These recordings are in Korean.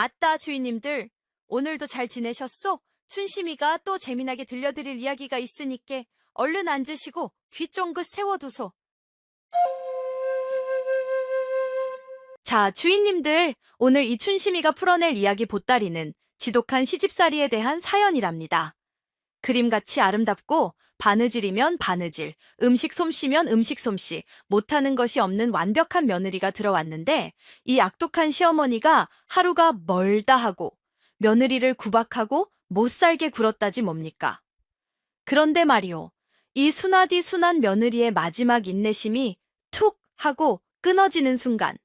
아따, 주인님들. 오늘도 잘 지내셨소? 춘심이가 또 재미나게 들려드릴 이야기가 있으니께 얼른 앉으시고 귀 쫑긋 세워두소. 자, 주인님들. 오늘 이 춘심이가 풀어낼 이야기 보따리는 지독한 시집살이에 대한 사연이랍니다. 그림같이 아름답고 바느질이면 바느질, 음식 솜씨면 음식 솜씨, 못하는 것이 없는 완벽한 며느리가 들어왔는데 이 악독한 시어머니가 하루가 멀다 하고 며느리를 구박하고 못살게 굴었다지 뭡니까? 그런데 말이오, 이 순하디 순한 며느리의 마지막 인내심이 툭 하고 끊어지는 순간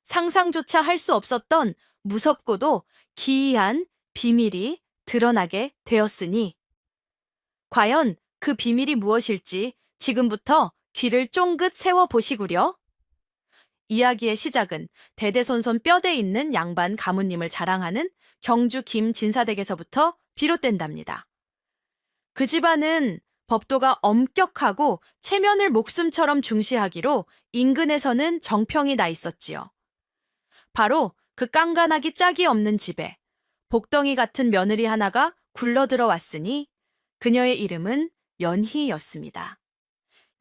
상상조차 할 수 없었던 무섭고도 기이한 비밀이 드러나게 되었으니 과연 그 비밀이 무엇일지 지금부터 귀를 쫑긋 세워 보시구려. 이야기의 시작은 대대손손 뼈대 있는 양반 가문님을 자랑하는 경주 김진사댁에서부터 비롯된답니다. 그 집안은 법도가 엄격하고 체면을 목숨처럼 중시하기로 인근에서는 정평이 나 있었지요. 바로 그 깐깐하기 짝이 없는 집에 복덩이 같은 며느리 하나가 굴러 들어왔으니 그녀의 이름은 연희였습니다.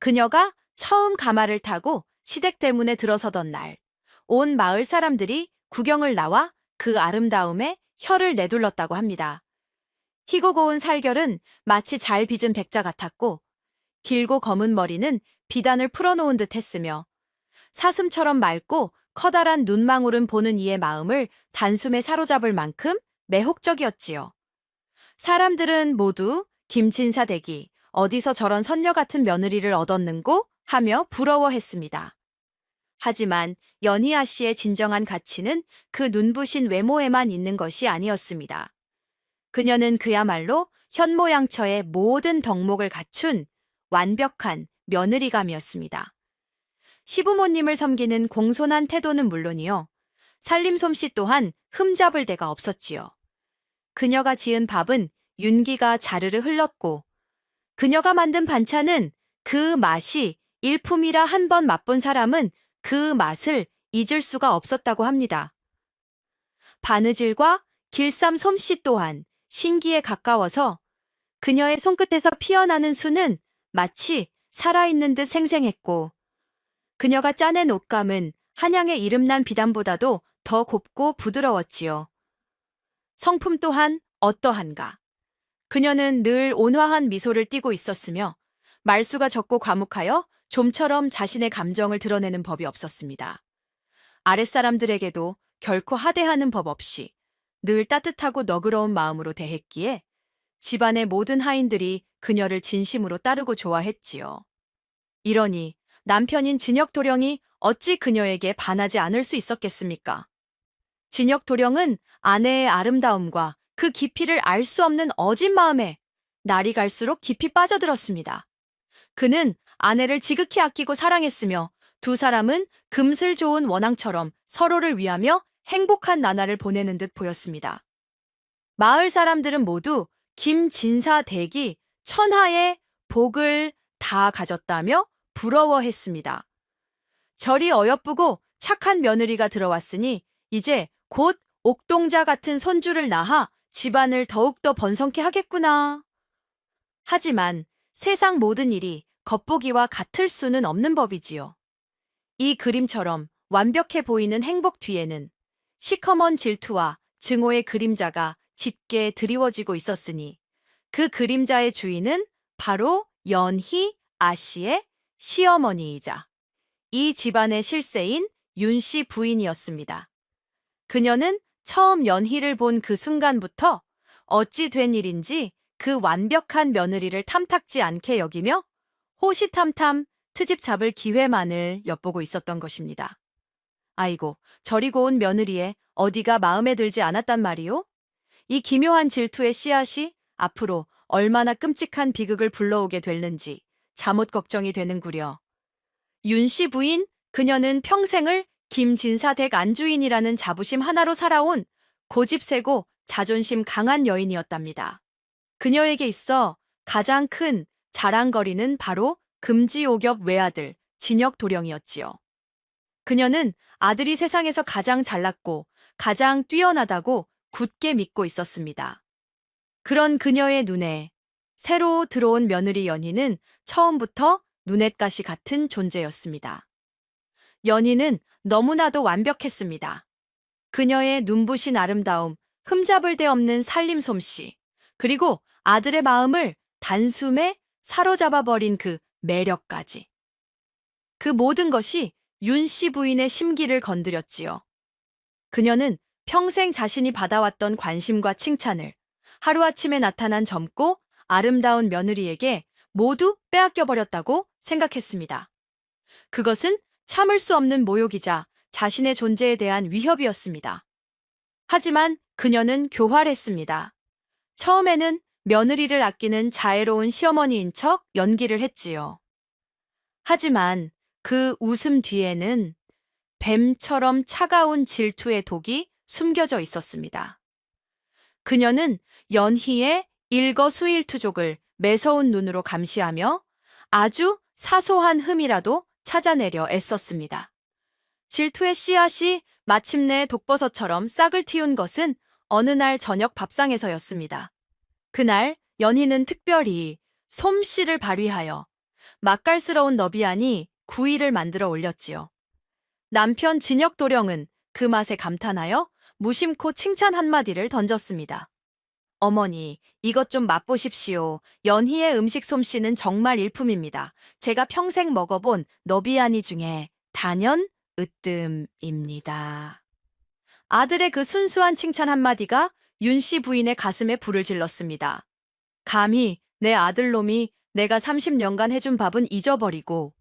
그녀가 처음 가마를 타고 시댁대문에 들어서던 날, 온 마을 사람들이 구경을 나와 그 아름다움에 혀를 내둘렀다고 합니다. 희고 고운 살결은 마치 잘 빚은 백자 같았고, 길고 검은 머리는 비단을 풀어놓은 듯 했으며, 사슴처럼 맑고 커다란 눈망울은 보는 이의 마음을 단숨에 사로잡을 만큼 매혹적이었지요. 사람들은 모두 김진사 댁이 어디서 저런 선녀 같은 며느리를 얻었는고 하며 부러워했습니다. 하지만 연희아 씨의 진정한 가치는 그 눈부신 외모에만 있는 것이 아니었습니다. 그녀는 그야말로 현모양처의 모든 덕목을 갖춘 완벽한 며느리감이었습니다. 시부모님을 섬기는 공손한 태도는 물론이요, 살림솜씨 또한 흠잡을 데가 없었지요. 그녀가 지은 밥은 윤기가 자르르 흘렀고 그녀가 만든 반찬은 그 맛이 일품이라 한 번 맛본 사람은 그 맛을 잊을 수가 없었다고 합니다. 바느질과 길쌈 솜씨 또한 신기에 가까워서 그녀의 손끝에서 피어나는 수는 마치 살아있는 듯 생생했고 그녀가 짜낸 옷감은 한양의 이름난 비단보다도 더 곱고 부드러웠지요. 성품 또한 어떠한가. 그녀는 늘 온화한 미소를 띠고 있었으며 말수가 적고 과묵하여 좀처럼 자신의 감정을 드러내는 법이 없었습니다. 아랫사람들에게도 결코 하대하는 법 없이 늘 따뜻하고 너그러운 마음으로 대했기에 집안의 모든 하인들이 그녀를 진심으로 따르고 좋아했지요. 이러니 남편인 진역도령이 어찌 그녀에게 반하지 않을 수 있었겠습니까? 진역도령은 아내의 아름다움과 그 깊이를 알 수 없는 어진 마음에 날이 갈수록 깊이 빠져들었습니다. 그는 아내를 지극히 아끼고 사랑했으며 두 사람은 금슬 좋은 원앙처럼 서로를 위하며 행복한 나날을 보내는 듯 보였습니다. 마을 사람들은 모두 김진사 댁이 천하의 복을 다 가졌다며 부러워했습니다. 절이 어여쁘고 착한 며느리가 들어왔으니 이제 곧 옥동자 같은 손주를 낳아 집안을 더욱더 번성케 하겠구나. 하지만 세상 모든 일이 겉보기와 같을 수는 없는 법이지요. 이 그림처럼 완벽해 보이는 행복 뒤에는 시커먼 질투와 증오의 그림자가 짙게 드리워지고 있었으니 그 그림자의 주인은 바로 연희 아씨의 시어머니이자 이 집안의 실세인 윤씨 부인이었습니다. 그녀는 처음 연희를 본 그 순간부터 어찌 된 일인지 그 완벽한 며느리를 탐탁지 않게 여기며 호시탐탐 트집 잡을 기회만을 엿보고 있었던 것입니다. 아이고, 저리 고운 며느리에 어디가 마음에 들지 않았단 말이오? 이 기묘한 질투의 씨앗이 앞으로 얼마나 끔찍한 비극을 불러오게 될는지 잠옷 걱정이 되는구려. 윤씨 부인, 그녀는 평생을 김진사 댁 안주인이라는 자부심 하나로 살아온 고집세고 자존심 강한 여인이었답니다. 그녀에게 있어 가장 큰 자랑거리는 바로 금지옥엽 외아들 진역도령이었지요. 그녀는 아들이 세상에서 가장 잘났고 가장 뛰어나다고 굳게 믿고 있었습니다. 그런 그녀의 눈에 새로 들어온 며느리 연희는 처음부터 눈엣가시 같은 존재였습니다. 연희는 너무나도 완벽했습니다. 그녀의 눈부신 아름다움, 흠잡을 데 없는 살림 솜씨, 그리고 아들의 마음을 단숨에 사로잡아버린 그 매력까지. 그 모든 것이 윤 씨 부인의 심기를 건드렸지요. 그녀는 평생 자신이 받아왔던 관심과 칭찬을 하루아침에 나타난 젊고 아름다운 며느리에게 모두 빼앗겨버렸다고 생각했습니다. 그것은 참을 수 없는 모욕이자 자신의 존재에 대한 위협이었습니다. 하지만 그녀는 교활했습니다. 처음에는 며느리를 아끼는 자애로운 시어머니인 척 연기를 했지요. 하지만 그 웃음 뒤에는 뱀처럼 차가운 질투의 독이 숨겨져 있었습니다. 그녀는 연희의 일거수일투족을 매서운 눈으로 감시하며 아주 사소한 흠이라도 찾아내려 애썼습니다. 질투의 씨앗이 마침내 독버섯처럼 싹을 틔운 것은 어느 날 저녁 밥상에서였습니다. 그날 연희는 특별히 솜씨를 발휘하여 맛깔스러운 너비아니 구이를 만들어 올렸지요. 남편 진혁도령은 그 맛에 감탄하여 무심코 칭찬 한마디를 던졌습니다. 어머니, 이것 좀 맛보십시오. 연희의 음식 솜씨는 정말 일품입니다. 제가 평생 먹어본 너비아니 중에 단연 으뜸입니다. 아들의 그 순수한 칭찬 한마디가 윤 씨 부인의 가슴에 불을 질렀습니다. 감히 내 아들놈이 내가 30년간 해준 밥은 잊어버리고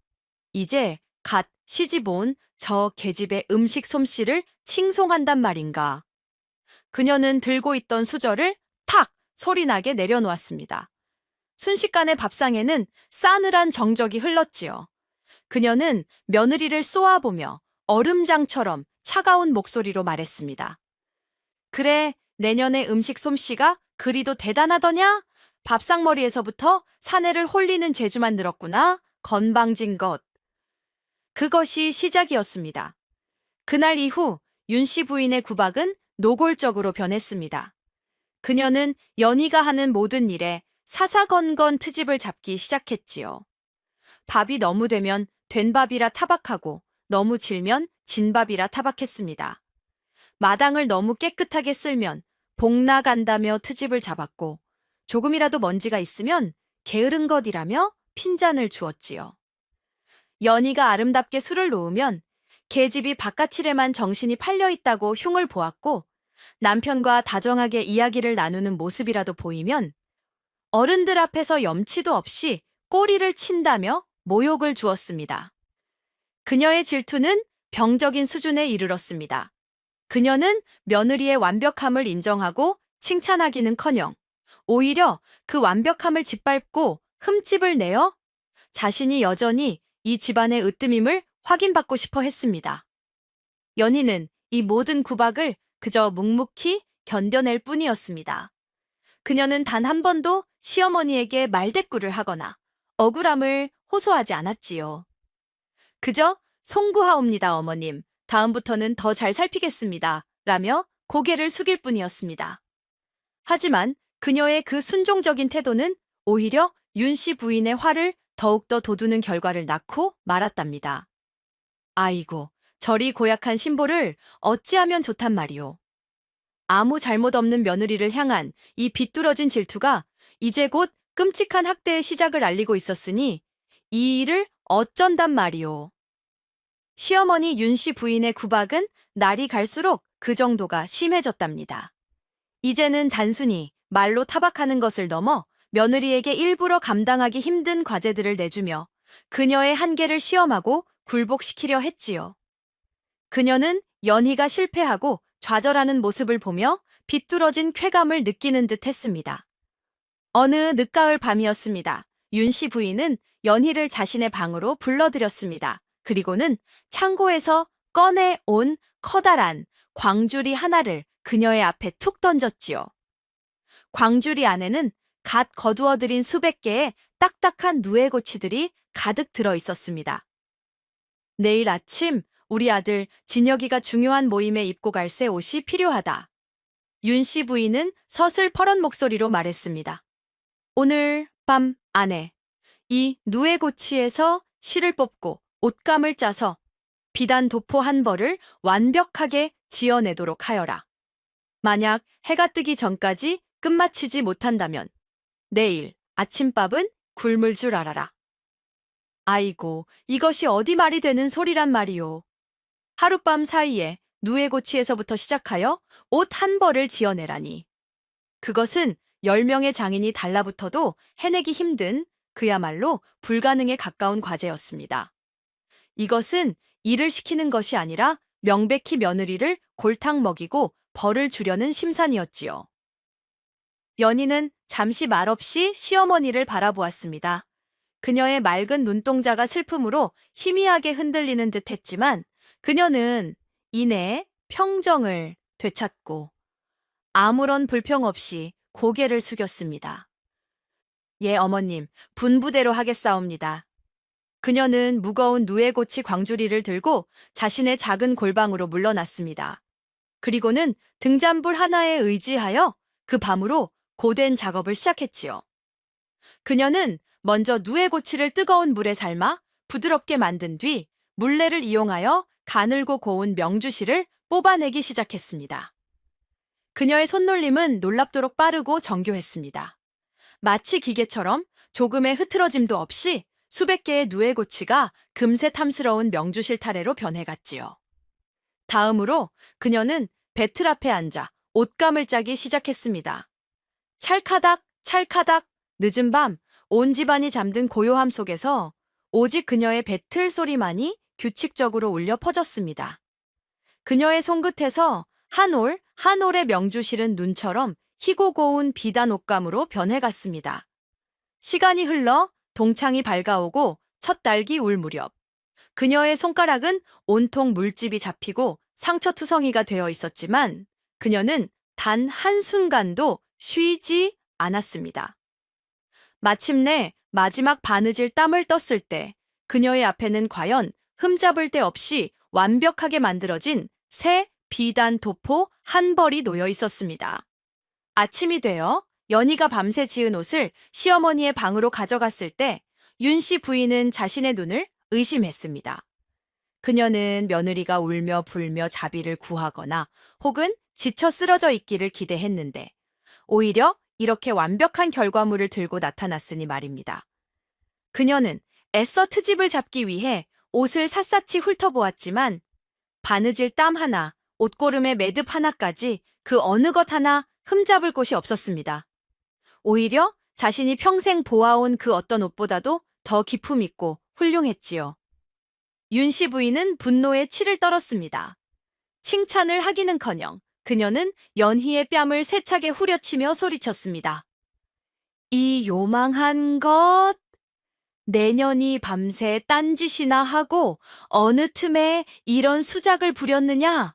이제 갓 시집 온 저 계집의 음식 솜씨를 칭송한단 말인가. 그녀는 들고 있던 수저를 탁 소리나게 내려놓았습니다. 순식간에 밥상에는 싸늘한 정적이 흘렀지요. 그녀는 며느리를 쏘아보며 얼음장처럼 차가운 목소리로 말했습니다. 그래, 내년에 음식 솜씨가 그리도 대단하더냐? 밥상머리에서부터 사내를 홀리는 재주만 늘었구나. 건방진 것. 그것이 시작이었습니다. 그날 이후 윤 씨 부인의 구박은 노골적으로 변했습니다. 그녀는 연희가 하는 모든 일에 사사건건 트집을 잡기 시작했지요. 밥이 너무 되면 된 밥이라 타박하고 너무 질면 진 밥이라 타박했습니다. 마당을 너무 깨끗하게 쓸면 복 나간다며 트집을 잡았고 조금이라도 먼지가 있으면 게으른 것이라며 핀잔을 주었지요. 연희가 아름답게 술을 놓으면 계집이 바깥일에만 정신이 팔려 있다고 흉을 보았고 남편과 다정하게 이야기를 나누는 모습이라도 보이면 어른들 앞에서 염치도 없이 꼬리를 친다며 모욕을 주었습니다. 그녀의 질투는 병적인 수준에 이르렀습니다. 그녀는 며느리의 완벽함을 인정하고 칭찬하기는커녕 오히려 그 완벽함을 짓밟고 흠집을 내어 자신이 여전히 이 집안의 으뜸임을 확인받고 싶어 했습니다. 연희는 이 모든 구박을 그저 묵묵히 견뎌낼 뿐이었습니다. 그녀는 단 한 번도 시어머니에게 말대꾸를 하거나 억울함을 호소하지 않았지요. 그저 송구하옵니다, 어머님. 다음부터는 더 잘 살피겠습니다. 라며 고개를 숙일 뿐이었습니다. 하지만 그녀의 그 순종적인 태도는 오히려 윤 씨 부인의 화를 더욱더 돋우는 결과를 낳고 말았답니다. 아이고, 저리 고약한 신보를 어찌하면 좋단 말이오. 아무 잘못 없는 며느리를 향한 이 비뚤어진 질투가 이제 곧 끔찍한 학대의 시작을 알리고 있었으니 이 일을 어쩐단 말이오. 시어머니 윤 씨 부인의 구박은 날이 갈수록 그 정도가 심해졌답니다. 이제는 단순히 말로 타박하는 것을 넘어 며느리에게 일부러 감당하기 힘든 과제들을 내주며 그녀의 한계를 시험하고 굴복시키려 했지요. 그녀는 연희가 실패하고 좌절하는 모습을 보며 비뚤어진 쾌감을 느끼는 듯 했습니다. 어느 늦가을 밤이었습니다. 윤 씨 부인은 연희를 자신의 방으로 불러들였습니다. 그리고는 창고에서 꺼내온 커다란 광주리 하나를 그녀의 앞에 툭 던졌지요. 광주리 안에는 갓 거두어들인 수백 개의 딱딱한 누에고치들이 가득 들어 있었습니다. 내일 아침 우리 아들 진혁이가 중요한 모임에 입고 갈 새 옷이 필요하다. 윤 씨 부인은 서슬퍼런 목소리로 말했습니다. 오늘 밤 안에 이 누에고치에서 실을 뽑고 옷감을 짜서 비단 도포 한 벌을 완벽하게 지어내도록 하여라. 만약 해가 뜨기 전까지 끝마치지 못한다면 내일 아침밥은 굶을 줄 알아라. 아이고, 이것이 어디 말이 되는 소리란 말이오. 하룻밤 사이에 누에고치에서부터 시작하여 옷 한 벌을 지어내라니. 그것은 10명의 장인이 달라붙어도 해내기 힘든 그야말로 불가능에 가까운 과제였습니다. 이것은 일을 시키는 것이 아니라 명백히 며느리를 골탕 먹이고 벌을 주려는 심산이었지요. 연희는 잠시 말없이 시어머니를 바라보았습니다. 그녀의 맑은 눈동자가 슬픔으로 희미하게 흔들리는 듯 했지만 그녀는 이내 평정을 되찾고 아무런 불평 없이 고개를 숙였습니다. 예, 어머님, 분부대로 하겠사옵니다. 그녀는 무거운 누에고치 광주리를 들고 자신의 작은 골방으로 물러났습니다. 그리고는 등잔불 하나에 의지하여 그 밤으로 고된 작업을 시작했지요. 그녀는 먼저 누에고치를 뜨거운 물에 삶아 부드럽게 만든 뒤 물레를 이용하여 가늘고 고운 명주실을 뽑아내기 시작했습니다. 그녀의 손놀림은 놀랍도록 빠르고 정교했습니다. 마치 기계처럼 조금의 흐트러짐도 없이 수백 개의 누에고치가 금세 탐스러운 명주실 타래로 변해갔지요. 다음으로 그녀는 배틀 앞에 앉아 옷감을 짜기 시작했습니다. 찰카닥, 찰카닥, 늦은 밤 온 집안이 잠든 고요함 속에서 오직 그녀의 배틀 소리만이 규칙적으로 울려 퍼졌습니다. 그녀의 손끝에서 한 올, 한 올의 명주실은 눈처럼 희고 고운 비단 옷감으로 변해갔습니다. 시간이 흘러 동창이 밝아오고 첫 딸기 울 무렵 그녀의 손가락은 온통 물집이 잡히고 상처투성이가 되어 있었지만 그녀는 단 한순간도 쉬지 않았습니다. 마침내 마지막 바느질 땀을 떴을 때 그녀의 앞에는 과연 흠잡을 데 없이 완벽하게 만들어진 새 비단 도포 한 벌이 놓여 있었습니다. 아침이 되어 연희가 밤새 지은 옷을 시어머니의 방으로 가져갔을 때 윤 씨 부인은 자신의 눈을 의심했습니다. 그녀는 며느리가 울며 불며 자비를 구하거나 혹은 지쳐 쓰러져 있기를 기대했는데 오히려 이렇게 완벽한 결과물을 들고 나타났으니 말입니다. 그녀는 애써 트집을 잡기 위해 옷을 샅샅이 훑어보았지만 바느질 땀 하나, 옷고름의 매듭 하나까지 그 어느 것 하나 흠잡을 곳이 없었습니다. 오히려 자신이 평생 보아온 그 어떤 옷보다도 더 기품 있고 훌륭했지요. 윤 씨 부인은 분노에 치를 떨었습니다. 칭찬을 하기는커녕 그녀는 연희의 뺨을 세차게 후려치며 소리쳤습니다. 이 요망한 것! 내년이 밤새 딴짓이나 하고 어느 틈에 이런 수작을 부렸느냐?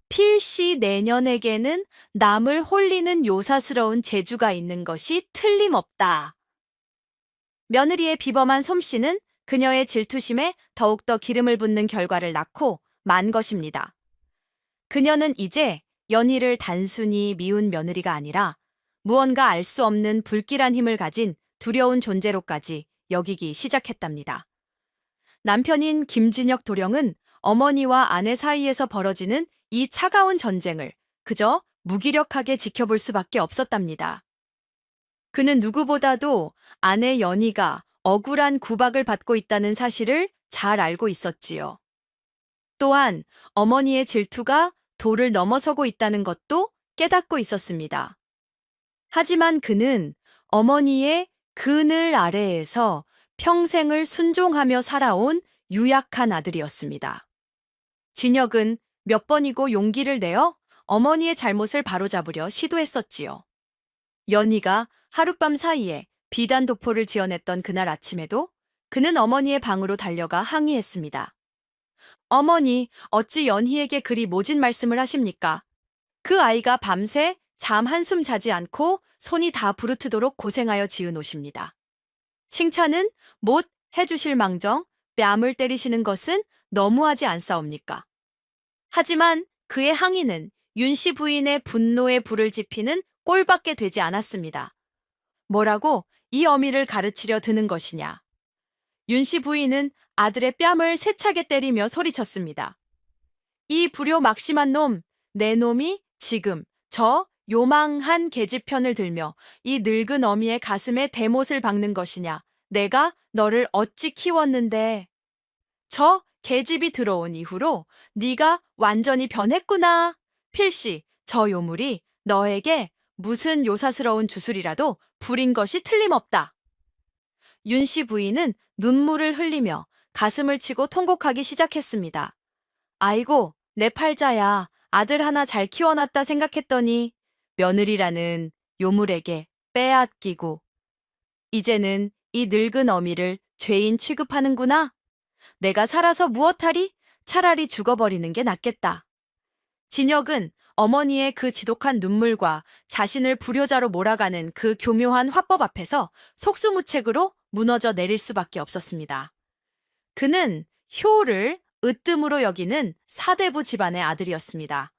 필시 내년에게는 남을 홀리는 요사스러운 재주가 있는 것이 틀림없다. 며느리의 비범한 솜씨는 그녀의 질투심에 더욱더 기름을 붓는 결과를 낳고 만 것입니다. 그녀는 이제 연희를 단순히 미운 며느리가 아니라 무언가 알 수 없는 불길한 힘을 가진 두려운 존재로까지 여기기 시작했답니다. 남편인 김진혁 도령은 어머니와 아내 사이에서 벌어지는 이 차가운 전쟁을 그저 무기력하게 지켜볼 수밖에 없었답니다. 그는 누구보다도 아내 연희가 억울한 구박을 받고 있다는 사실을 잘 알고 있었지요. 또한 어머니의 질투가 도를 넘어서고 있다는 것도 깨닫고 있었습니다. 하지만 그는 어머니의 그늘 아래에서 평생을 순종하며 살아온 유약한 아들이었습니다. 진혁은 몇 번이고 용기를 내어 어머니의 잘못을 바로잡으려 시도했었지요. 연희가 하룻밤 사이에 비단 도포를 지어냈던 그날 아침에도 그는 어머니의 방으로 달려가 항의했습니다. 어머니, 어찌 연희에게 그리 모진 말씀을 하십니까? 그 아이가 밤새 잠 한숨 자지 않고 손이 다 부르트도록 고생하여 지은 옷입니다. 칭찬은 못 해주실 망정 뺨을 때리시는 것은 너무하지 않사옵니까? 하지만 그의 항의는 윤씨 부인의 분노에 불을 지피는 꼴밖에 되지 않았습니다. 뭐라고 이 어미를 가르치려 드는 것이냐? 윤씨 부인은 아들의 뺨을 세차게 때리며 소리쳤습니다. 이 불효 막심한 놈, 내 놈이 지금 저 요망한 계집편을 들며 이 늙은 어미의 가슴에 대못을 박는 것이냐? 내가 너를 어찌 키웠는데? 저 계집이 들어온 이후로 네가 완전히 변했구나. 필시 저 요물이 너에게 무슨 요사스러운 주술이라도 부린 것이 틀림없다. 윤씨 부인은 눈물을 흘리며 가슴을 치고 통곡하기 시작했습니다. 아이고, 내 팔자야. 아들 하나 잘 키워놨다 생각했더니 며느리라는 요물에게 빼앗기고 이제는 이 늙은 어미를 죄인 취급하는구나. 내가 살아서 무엇하리? 차라리 죽어버리는 게 낫겠다. 진혁은 어머니의 그 지독한 눈물과 자신을 불효자로 몰아가는 그 교묘한 화법 앞에서 속수무책으로 무너져 내릴 수밖에 없었습니다. 그는 효를 으뜸으로 여기는 사대부 집안의 아들이었습니다.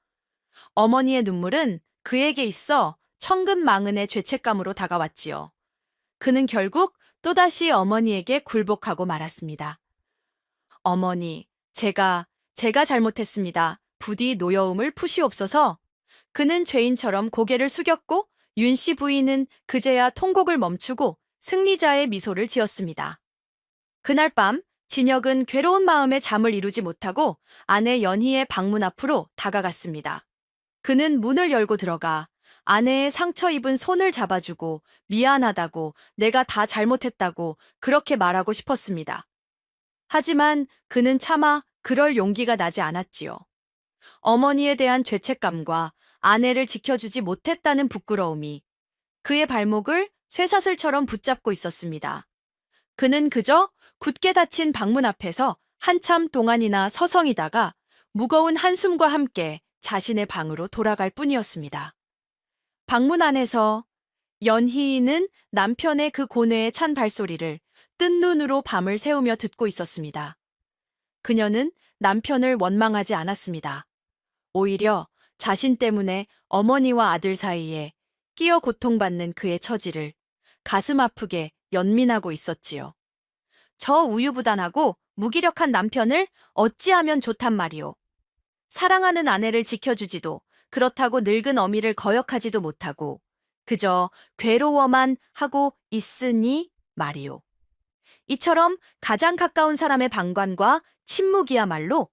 어머니의 눈물은 그에게 있어 천근만근의 죄책감으로 다가왔지요. 그는 결국 또다시 어머니에게 굴복하고 말았습니다. 어머니, 제가 잘못했습니다. 부디 노여움을 푸시옵소서. 그는 죄인처럼 고개를 숙였고 윤씨 부인은 그제야 통곡을 멈추고 승리자의 미소를 지었습니다. 그날 밤 진혁은 괴로운 마음에 잠을 이루지 못하고 아내 연희의 방문 앞으로 다가갔습니다. 그는 문을 열고 들어가 아내의 상처 입은 손을 잡아주고 미안하다고 내가 다 잘못했다고 그렇게 말하고 싶었습니다. 하지만 그는 차마 그럴 용기가 나지 않았지요. 어머니에 대한 죄책감과 아내를 지켜주지 못했다는 부끄러움이 그의 발목을 쇠사슬처럼 붙잡고 있었습니다. 그는 그저 굳게 닫힌 방문 앞에서 한참 동안이나 서성이다가 무거운 한숨과 함께 자신의 방으로 돌아갈 뿐이었습니다. 방문 안에서 연희는 남편의 그 고뇌에 찬 발소리를 뜬 눈으로 밤을 새우며 듣고 있었습니다. 그녀는 남편을 원망하지 않았습니다. 오히려 자신 때문에 어머니와 아들 사이에 끼어 고통받는 그의 처지를 가슴 아프게 연민하고 있었지요. 저 우유부단하고 무기력한 남편을 어찌하면 좋단 말이오. 사랑하는 아내를 지켜주지도 그렇다고 늙은 어미를 거역하지도 못하고 그저 괴로워만 하고 있으니 말이오. 이처럼 가장 가까운 사람의 방관과 침묵이야말로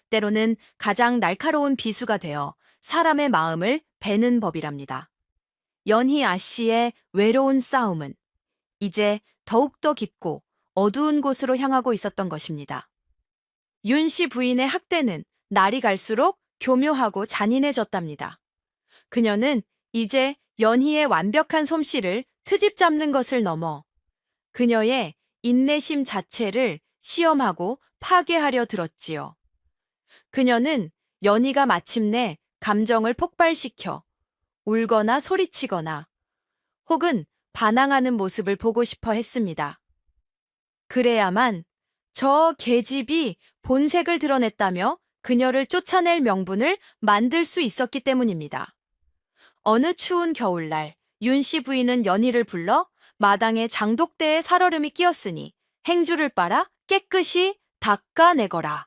때로는 가장 날카로운 비수가 되어 사람의 마음을 베는 법이랍니다. 연희 아씨의 외로운 싸움은 이제 더욱더 깊고 어두운 곳으로 향하고 있었던 것입니다. 윤씨 부인의 학대는 날이 갈수록 교묘하고 잔인해졌답니다. 그녀는 이제 연희의 완벽한 솜씨를 트집 잡는 것을 넘어 그녀의 인내심 자체를 시험하고 파괴하려 들었지요. 그녀는 연희가 마침내 감정을 폭발시켜 울거나 소리치거나 혹은 반항하는 모습을 보고 싶어 했습니다. 그래야만 저 계집이 본색을 드러냈다며 그녀를 쫓아낼 명분을 만들 수 있었기 때문입니다. 어느 추운 겨울날 윤씨 부인은 연희를 불러 마당에 장독대에 살얼음이 끼었으니 행주를 빨아 깨끗이 닦아내거라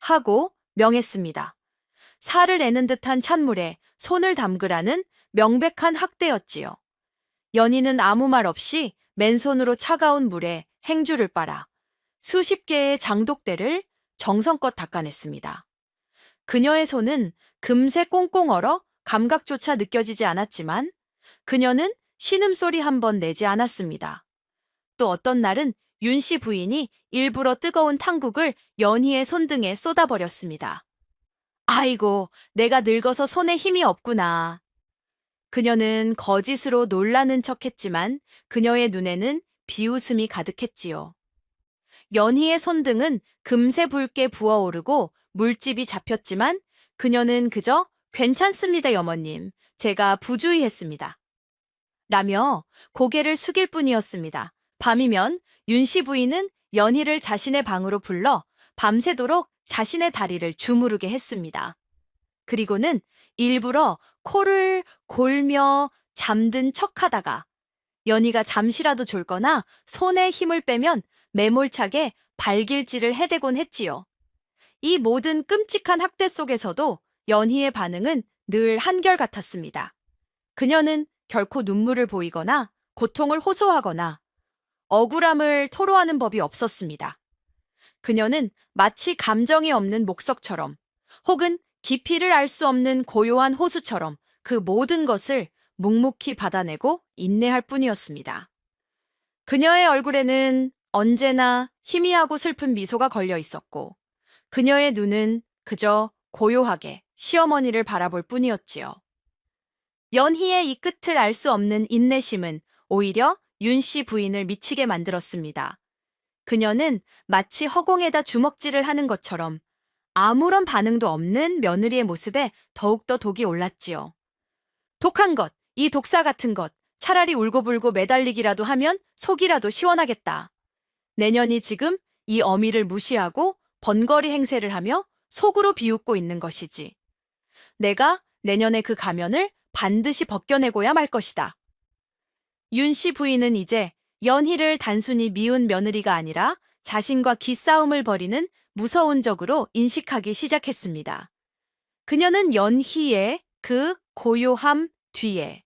하고 명했습니다. 살을 내는 듯한 찬물에 손을 담그라는 명백한 학대였지요. 연희는 아무 말 없이 맨손으로 차가운 물에 행주를 빨아 수십 개의 장독대를 정성껏 닦아냈습니다. 그녀의 손은 금세 꽁꽁 얼어 감각조차 느껴지지 않았지만 그녀는 신음소리 한 번 내지 않았습니다. 또 어떤 날은 윤씨 부인이 일부러 뜨거운 탕국을 연희의 손등에 쏟아버렸습니다. 아이고, 내가 늙어서 손에 힘이 없구나. 그녀는 거짓으로 놀라는 척했지만 그녀의 눈에는 비웃음이 가득했지요. 연희의 손등은 금세 붉게 부어오르고 물집이 잡혔지만 그녀는 그저 괜찮습니다, 여머님. 제가 부주의했습니다. 라며 고개를 숙일 뿐이었습니다. 밤이면 윤씨 부인은 연희를 자신의 방으로 불러 밤새도록 자신의 다리를 주무르게 했습니다. 그리고는 일부러 코를 골며 잠든 척하다가 연희가 잠시라도 졸거나 손에 힘을 빼면 매몰차게 발길질을 해대곤 했지요. 이 모든 끔찍한 학대 속에서도 연희의 반응은 늘 한결같았습니다. 그녀는 결코 눈물을 보이거나 고통을 호소하거나 억울함을 토로하는 법이 없었습니다. 그녀는 마치 감정이 없는 목석처럼 혹은 깊이를 알 수 없는 고요한 호수처럼 그 모든 것을 묵묵히 받아내고 인내할 뿐이었습니다. 그녀의 얼굴에는 언제나 희미하고 슬픈 미소가 걸려 있었고 그녀의 눈은 그저 고요하게 시어머니를 바라볼 뿐이었지요. 연희의 이 끝을 알 수 없는 인내심은 오히려 윤 씨 부인을 미치게 만들었습니다. 그녀는 마치 허공에다 주먹질을 하는 것처럼 아무런 반응도 없는 며느리의 모습에 더욱더 독이 올랐지요. 독한 것, 이 독사 같은 것, 차라리 울고불고 매달리기라도 하면 속이라도 시원하겠다. 내년이 지금 이 어미를 무시하고 번거리 행세를 하며 속으로 비웃고 있는 것이지. 내가 내년에 그 가면을 반드시 벗겨내고야 말 것이다. 윤 씨 부인은 이제 연희를 단순히 미운 며느리가 아니라 자신과 기싸움을 벌이는 무서운 적으로 인식하기 시작했습니다. 그녀는 연희의 그 고요함 뒤에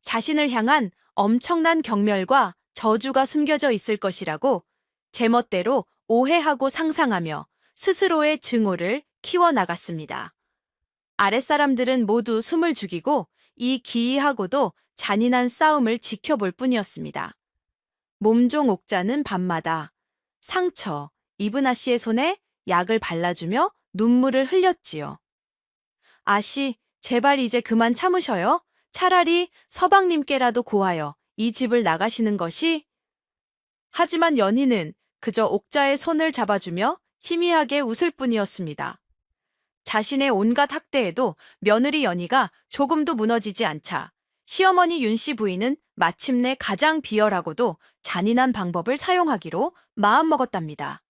자신을 향한 엄청난 경멸과 저주가 숨겨져 있을 것이라고 제멋대로 오해하고 상상하며 스스로의 증오를 키워나갔습니다. 아랫사람들은 모두 숨을 죽이고 이 기이하고도 잔인한 싸움을 지켜볼 뿐이었습니다. 몸종 옥자는 밤마다 상처, 입은 아씨의 손에 약을 발라주며 눈물을 흘렸지요. 아씨, 제발 이제 그만 참으셔요. 차라리 서방님께라도 고하여 이 집을 나가시는 것이. 하지만 연희는 그저 옥자의 손을 잡아주며 희미하게 웃을 뿐이었습니다. 자신의 온갖 학대에도 며느리 연희가 조금도 무너지지 않자 시어머니 윤 씨 부인은 마침내 가장 비열하고도 잔인한 방법을 사용하기로 마음먹었답니다.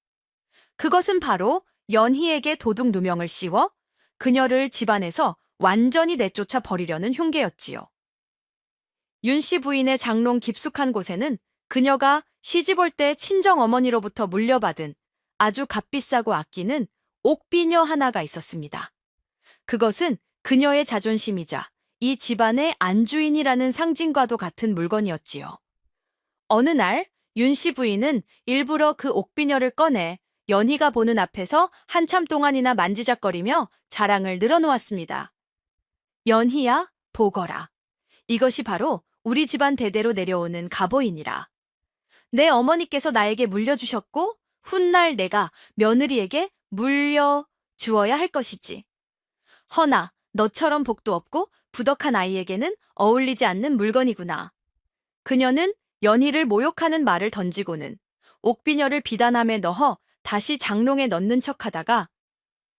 그것은 바로 연희에게 도둑 누명을 씌워 그녀를 집안에서 완전히 내쫓아 버리려는 흉계였지요. 윤 씨 부인의 장롱 깊숙한 곳에는 그녀가 시집올 때 친정어머니로부터 물려받은 아주 값비싸고 아끼는 옥비녀 하나가 있었습니다. 그것은 그녀의 자존심이자 이 집안의 안주인이라는 상징과도 같은 물건이었지요. 어느 날 윤 씨 부인은 일부러 그 옥비녀를 꺼내 연희가 보는 앞에서 한참 동안이나 만지작거리며 자랑을 늘어놓았습니다. 연희야, 보거라. 이것이 바로 우리 집안 대대로 내려오는 가보이니라. 내 어머니께서 나에게 물려주셨고 훗날 내가 며느리에게 물려주어야 할 것이지. 허나 너처럼 복도 없고 부덕한 아이에게는 어울리지 않는 물건이구나. 그녀는 연희를 모욕하는 말을 던지고는 옥비녀를 비단함에 넣어 다시 장롱에 넣는 척하다가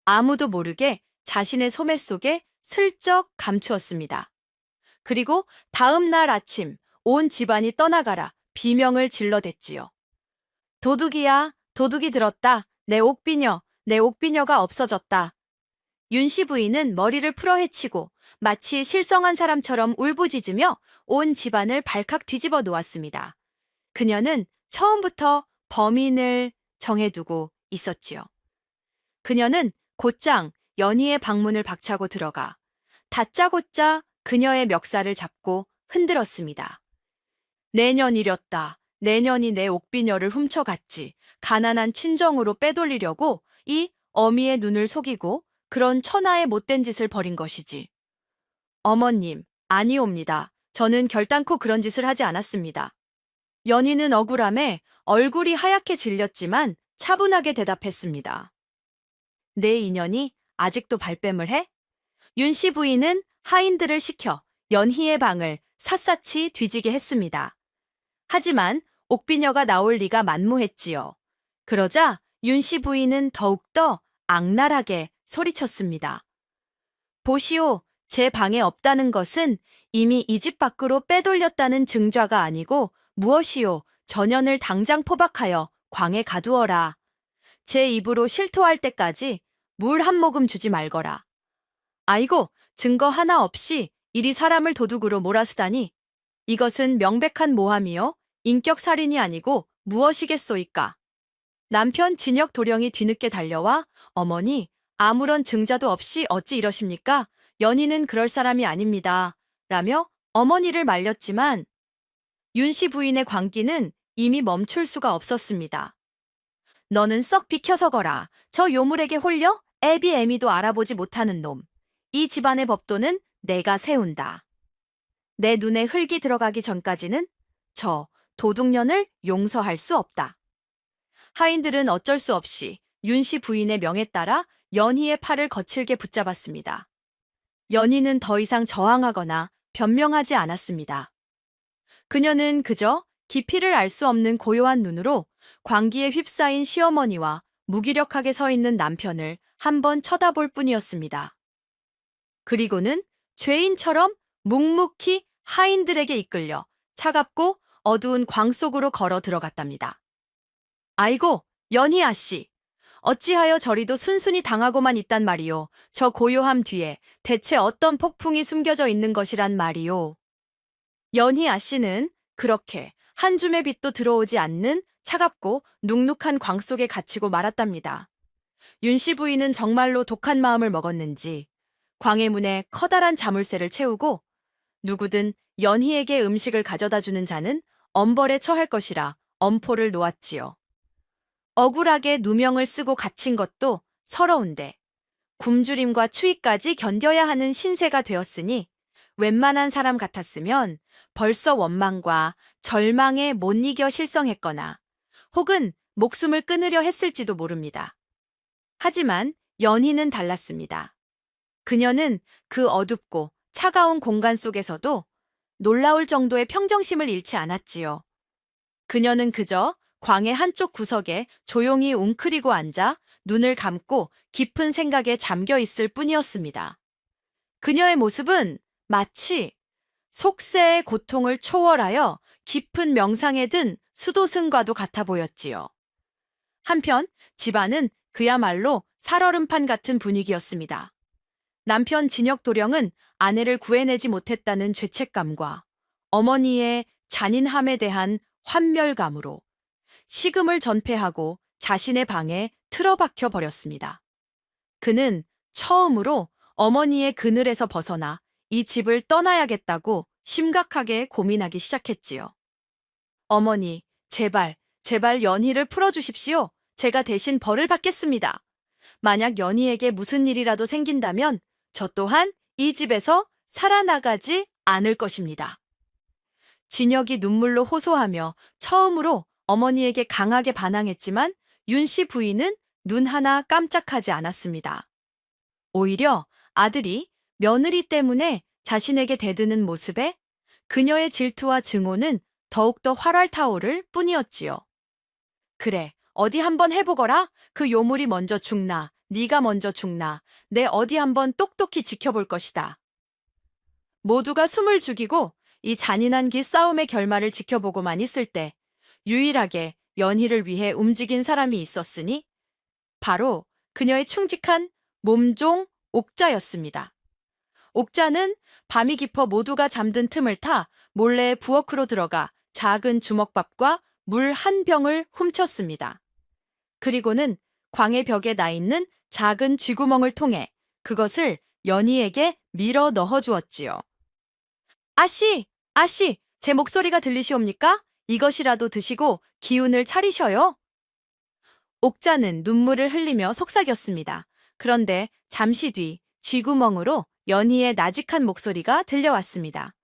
아무도 모르게 자신의 소매 속에 슬쩍 감추었습니다. 그리고 다음 날 아침 온 집안이 떠나가라 비명을 질러댔지요. 도둑이야, 도둑이 들었다. 내 옥비녀가 없어졌다. 윤 씨 부인은 머리를 풀어헤치고 마치 실성한 사람처럼 울부짖으며 온 집안을 발칵 뒤집어 놓았습니다. 그녀는 처음부터 범인을 정해두고 있었지요. 그녀는 곧장 연희의 방문을 박차고 들어가 다짜고짜 그녀의 멱살을 잡고 흔들었습니다. 내년 이렸다. 내년이 내 옥비녀를 훔쳐갔지. 가난한 친정으로 빼돌리려고 이 어미의 눈을 속이고 그런 천하의 못된 짓을 벌인 것이지. 어머님, 아니옵니다. 저는 결단코 그런 짓을 하지 않았습니다. 연희는 억울함에 얼굴이 하얗게 질렸지만 차분하게 대답했습니다. 내 인연이 아직도 발뺌을 해? 윤 씨 부인은 하인들을 시켜 연희의 방을 샅샅이 뒤지게 했습니다. 하지만 옥비녀가 나올 리가 만무했지요. 그러자 윤 씨 부인은 더욱더 악랄하게 소리쳤습니다. 보시오, 제 방에 없다는 것은 이미 이 집 밖으로 빼돌렸다는 증좌가 아니고 무엇이오, 전연을 당장 포박하여 광에 가두어라. 제 입으로 실토할 때까지 물 한 모금 주지 말거라. 아이고, 증거 하나 없이 이리 사람을 도둑으로 몰아쓰다니. 이것은 명백한 모함이요. 인격살인이 아니고 무엇이겠소이까. 남편 진혁 도령이 뒤늦게 달려와 어머니, 아무런 증자도 없이 어찌 이러십니까? 연희는 그럴 사람이 아닙니다. 라며 어머니를 말렸지만 윤씨 부인의 광기는 이미 멈출 수가 없었습니다. 너는 썩 비켜서 거라. 저 요물에게 홀려 애비 애미도 알아보지 못하는 놈. 이 집안의 법도는 내가 세운다. 내 눈에 흙이 들어가기 전까지는 저 도둑년을 용서할 수 없다. 하인들은 어쩔 수 없이 윤씨 부인의 명에 따라 연희의 팔을 거칠게 붙잡았습니다. 연희는 더 이상 저항하거나 변명하지 않았습니다. 그녀는 그저 깊이를 알 수 없는 고요한 눈으로 광기에 휩싸인 시어머니와 무기력하게 서 있는 남편을 한번 쳐다볼 뿐이었습니다. 그리고는 죄인처럼 묵묵히 하인들에게 이끌려 차갑고 어두운 광 속으로 걸어 들어갔답니다. 아이고, 연희 아씨. 어찌하여 저리도 순순히 당하고만 있단 말이오. 저 고요함 뒤에 대체 어떤 폭풍이 숨겨져 있는 것이란 말이오. 연희 아씨는 그렇게 한 줌의 빛도 들어오지 않는 차갑고 눅눅한 광 속에 갇히고 말았답니다. 윤씨 부인은 정말로 독한 마음을 먹었는지 광의 문에 커다란 자물쇠를 채우고 누구든 연희에게 음식을 가져다 주는 자는 엄벌에 처할 것이라 엄포를 놓았지요. 억울하게 누명을 쓰고 갇힌 것도 서러운데 굶주림과 추위까지 견뎌야 하는 신세가 되었으니 웬만한 사람 같았으면 벌써 원망과 절망에 못 이겨 실성했거나 혹은 목숨을 끊으려 했을지도 모릅니다. 하지만 연희는 달랐습니다. 그녀는 그 어둡고 차가운 공간 속에서도 놀라울 정도의 평정심을 잃지 않았지요. 그녀는 그저 광의 한쪽 구석에 조용히 웅크리고 앉아 눈을 감고 깊은 생각에 잠겨 있을 뿐이었습니다. 그녀의 모습은 마치 속세의 고통을 초월하여 깊은 명상에 든 수도승과도 같아 보였지요. 한편 집안은 그야말로 살얼음판 같은 분위기였습니다. 남편 진혁 도령은 아내를 구해내지 못했다는 죄책감과 어머니의 잔인함에 대한 환멸감으로 식음을 전폐하고 자신의 방에 틀어박혀 버렸습니다. 그는 처음으로 어머니의 그늘에서 벗어나 이 집을 떠나야겠다고 심각하게 고민하기 시작했지요. 어머니, 제발, 제발 연희를 풀어주십시오. 제가 대신 벌을 받겠습니다. 만약 연희에게 무슨 일이라도 생긴다면 저 또한 이 집에서 살아나가지 않을 것입니다. 진혁이 눈물로 호소하며 처음으로 어머니에게 강하게 반항했지만 윤씨 부인은 눈 하나 깜짝하지 않았습니다. 오히려 아들이 며느리 때문에 자신에게 대드는 모습에 그녀의 질투와 증오는 더욱더 활활 타오를 뿐이었지요. 그래, 어디 한번 해보거라. 그 요물이 먼저 죽나, 네가 먼저 죽나, 내 어디 한번 똑똑히 지켜볼 것이다. 모두가 숨을 죽이고 이 잔인한 기싸움의 결말을 지켜보고만 있을 때 유일하게 연희를 위해 움직인 사람이 있었으니 바로 그녀의 충직한 몸종 옥자였습니다. 옥자는 밤이 깊어 모두가 잠든 틈을 타 몰래 부엌으로 들어가 작은 주먹밥과 물 한 병을 훔쳤습니다. 그리고는 광의 벽에 나 있는 작은 쥐구멍을 통해 그것을 연희에게 밀어 넣어 주었지요. 아씨, 아씨, 제 목소리가 들리시옵니까? 이것이라도 드시고 기운을 차리셔요. 옥자는 눈물을 흘리며 속삭였습니다. 그런데 잠시 뒤 쥐구멍으로 연희의 나직한 목소리가 들려왔습니다.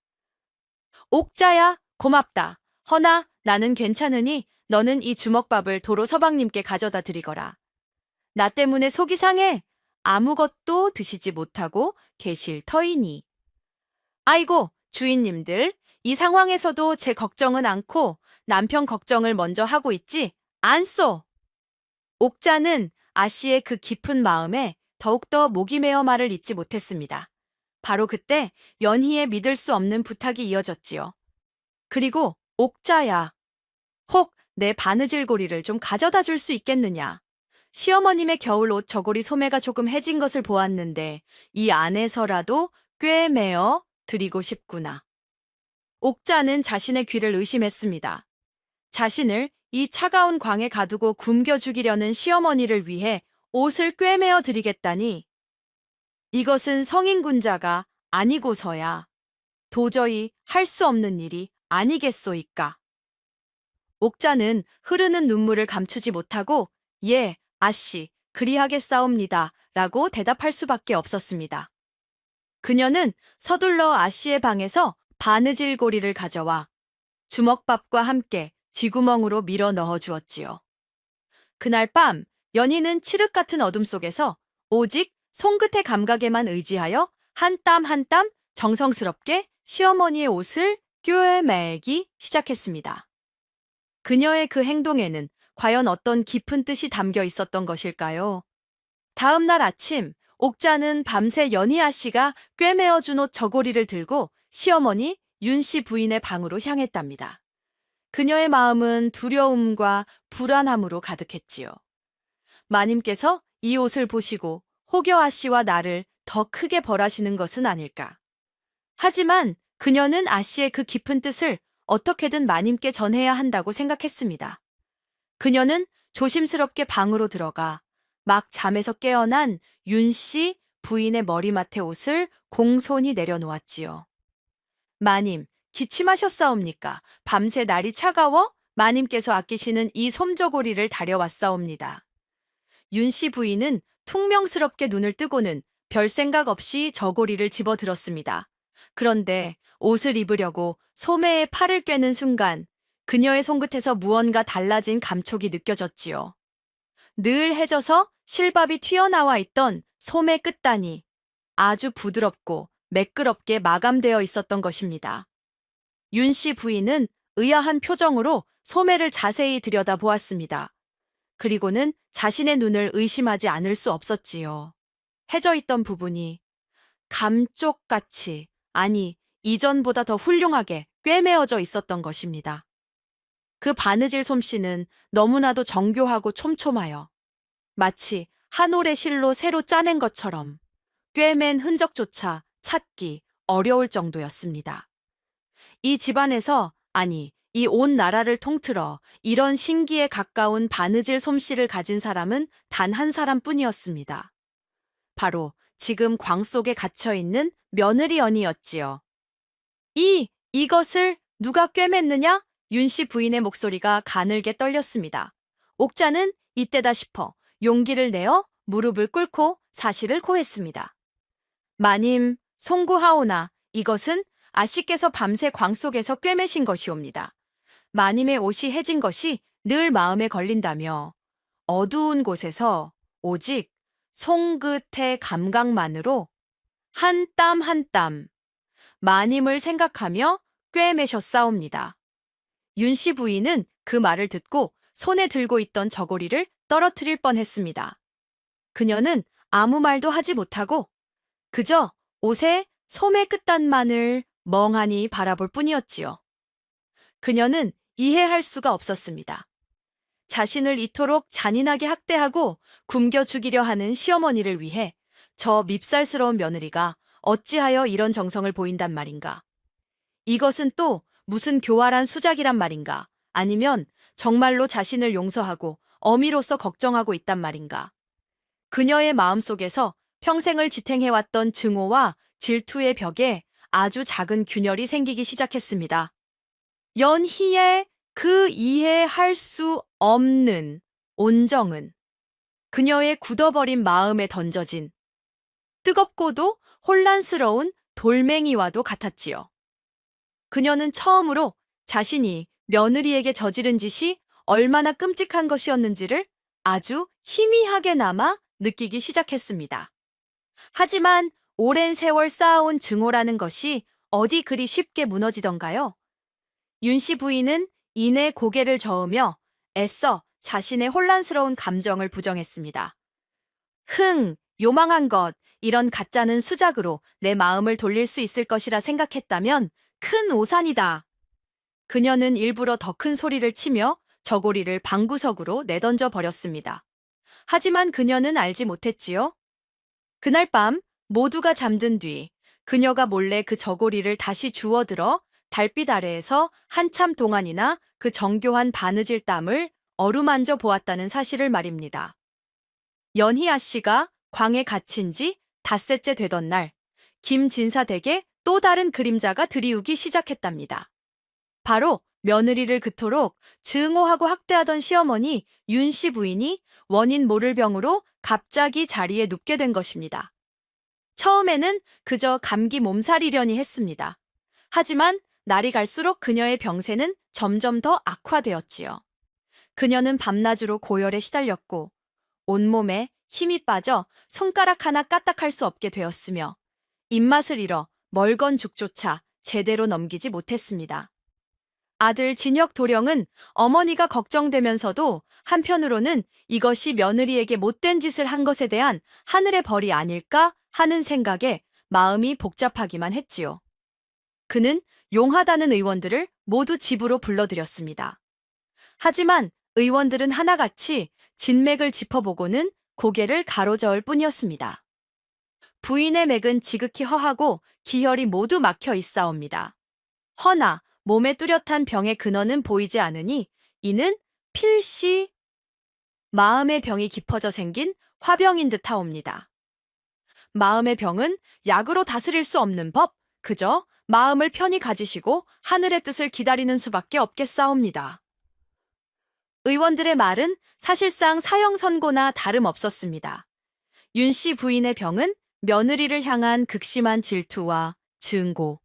옥자야, 고맙다. 허나 나는 괜찮으니 너는 이 주먹밥을 도로 서방님께 가져다 드리거라. 나 때문에 속이 상해. 아무것도 드시지 못하고 계실 터이니. 아이고, 주인님들, 이 상황에서도 제 걱정은 않고 남편 걱정을 먼저 하고 있지 않소. 옥자는 아씨의 그 깊은 마음에 더욱더 목이 메어 말을 잇지 못했습니다. 바로 그때 연희의 믿을 수 없는 부탁이 이어졌지요. 그리고 옥자야, 혹 내 바느질고리를 좀 가져다 줄 수 있겠느냐. 시어머님의 겨울옷 저고리 소매가 조금 해진 것을 보았는데 이 안에서라도 꿰매어 드리고 싶구나. 옥자는 자신의 귀를 의심했습니다. 자신을 이 차가운 광에 가두고 굶겨 죽이려는 시어머니를 위해 옷을 꿰매어 드리겠다니 이것은 성인군자가 아니고서야 도저히 할 수 없는 일이 아니겠소이까. 옥자는 흐르는 눈물을 감추지 못하고 예, 아씨, 그리하겠사옵니다 라고 대답할 수밖에 없었습니다. 그녀는 서둘러 아씨의 방에서 바느질 고리를 가져와 주먹밥과 함께 쥐구멍으로 밀어 넣어 주었지요. 그날 밤 연희는 칠흑 같은 어둠 속에서 오직 손끝의 감각에만 의지하여 한 땀 한 땀 정성스럽게 시어머니의 옷을 꿰매기 시작했습니다. 그녀의 그 행동에는 과연 어떤 깊은 뜻이 담겨 있었던 것일까요? 다음 날 아침 옥자는 밤새 연희 아씨가 꿰매어준 옷 저고리를 들고 시어머니 윤씨 부인의 방으로 향했답니다. 그녀의 마음은 두려움과 불안함으로 가득했지요. 마님께서 이 옷을 보시고 혹여 아씨와 나를 더 크게 벌하시는 것은 아닐까. 하지만 그녀는 아씨의 그 깊은 뜻을 어떻게든 마님께 전해야 한다고 생각했습니다. 그녀는 조심스럽게 방으로 들어가 막 잠에서 깨어난 윤씨 부인의 머리맡에 옷을 공손히 내려놓았지요. 마님, 기침하셨사옵니까? 밤새 날이 차가워 마님께서 아끼시는 이 솜저고리를 다려왔사옵니다. 윤씨 부인은 퉁명스럽게 눈을 뜨고는 별 생각 없이 저고리를 집어들었습니다. 그런데 옷을 입으려고 소매에 팔을 꿰는 순간 그녀의 손끝에서 무언가 달라진 감촉이 느껴졌지요. 늘 해져서 실밥이 튀어나와 있던 소매 끝단이 아주 부드럽고 매끄럽게 마감되어 있었던 것입니다. 윤씨 부인은 의아한 표정으로 소매를 자세히 들여다보았습니다. 그리고는 자신의 눈을 의심하지 않을 수 없었지요. 해져 있던 부분이 감쪽같이, 아니 이전보다 더 훌륭하게 꿰매어져 있었던 것입니다. 그 바느질 솜씨는 너무나도 정교하고 촘촘하여 마치 한 올의 실로 새로 짜낸 것처럼 꿰맨 흔적조차 찾기 어려울 정도였습니다. 이 집안에서, 아니 이 온 나라를 통틀어 이런 신기에 가까운 바느질 솜씨를 가진 사람은 단 한 사람뿐이었습니다. 바로 지금 광 속에 갇혀있는 며느리 연희였지요. 이것을 누가 꿰맸느냐? 윤씨 부인의 목소리가 가늘게 떨렸습니다. 옥자는 이때다 싶어 용기를 내어 무릎을 꿇고 사실을 고했습니다. 마님, 송구하오나 이것은 아씨께서 밤새 광 속에서 꿰매신 것이옵니다. 마님의 옷이 해진 것이 늘 마음에 걸린다며 어두운 곳에서 오직 손끝의 감각만으로 한 땀 한 땀 마님을 생각하며 꿰매셨사옵니다. 윤씨 부인은 그 말을 듣고 손에 들고 있던 저고리를 떨어뜨릴 뻔했습니다. 그녀는 아무 말도 하지 못하고 그저 옷의 소매 끝단만을 멍하니 바라볼 뿐이었지요. 그녀는 이해할 수가 없었습니다. 자신을 이토록 잔인하게 학대하고 굶겨 죽이려 하는 시어머니를 위해 저 밉살스러운 며느리가 어찌하여 이런 정성을 보인단 말인가. 이것은 또 무슨 교활한 수작이란 말인가. 아니면 정말로 자신을 용서하고 어미로서 걱정하고 있단 말인가. 그녀의 마음속에서 평생을 지탱해왔던 증오와 질투의 벽에 아주 작은 균열이 생기기 시작했습니다. 연희의 그 이해할 수 없는 온정은 그녀의 굳어버린 마음에 던져진 뜨겁고도 혼란스러운 돌멩이와도 같았지요. 그녀는 처음으로 자신이 며느리에게 저지른 짓이 얼마나 끔찍한 것이었는지를 아주 희미하게나마 느끼기 시작했습니다. 하지만 오랜 세월 쌓아온 증오라는 것이 어디 그리 쉽게 무너지던가요? 윤씨 부인은 이내 고개를 저으며 애써 자신의 혼란스러운 감정을 부정했습니다. 요망한 것, 이런 가짜는 수작으로 내 마음을 돌릴 수 있을 것이라 생각했다면 큰 오산이다. 그녀는 일부러 더 큰 소리를 치며 저고리를 방구석으로 내던져 버렸습니다. 하지만 그녀는 알지 못했지요. 그날 밤 모두가 잠든 뒤 그녀가 몰래 그 저고리를 다시 주워들어 달빛 아래에서 한참 동안이나 그 정교한 바느질 땀을 어루만져 보았다는 사실을 말입니다. 연희아 씨가 광에 갇힌 지 닷새째 되던 날, 김진사 댁에 또 다른 그림자가 들이우기 시작했답니다. 바로 며느리를 그토록 증오하고 학대하던 시어머니 윤 씨 부인이 원인 모를 병으로 갑자기 자리에 눕게 된 것입니다. 처음에는 그저 감기 몸살이려니 했습니다. 하지만 날이 갈수록 그녀의 병세는 점점 더 악화되었지요. 그녀는 밤낮으로 고열에 시달렸고 온몸에 힘이 빠져 손가락 하나 까딱할 수 없게 되었으며 입맛을 잃어 멀건 죽조차 제대로 넘기지 못했습니다. 아들 진혁 도령은 어머니가 걱정되면서도 한편으로는 이것이 며느리에게 못된 짓을 한 것에 대한 하늘의 벌이 아닐까 하는 생각에 마음이 복잡하기만 했지요. 그는 용하다는 의원들을 모두 집으로 불러들였습니다. 하지만 의원들은 하나같이 진맥을 짚어보고는 고개를 가로저을 뿐이었습니다. 부인의 맥은 지극히 허하고 기혈이 모두 막혀 있사옵니다. 허나 몸에 뚜렷한 병의 근원은 보이지 않으니 이는 필시 마음의 병이 깊어져 생긴 화병인 듯하옵니다. 마음의 병은 약으로 다스릴 수 없는 법, 그저 마음을 편히 가지시고 하늘의 뜻을 기다리는 수밖에 없겠사옵니다. 의원들의 말은 사실상 사형 선고나 다름없었습니다. 윤 씨 부인의 병은 며느리를 향한 극심한 질투와 증고,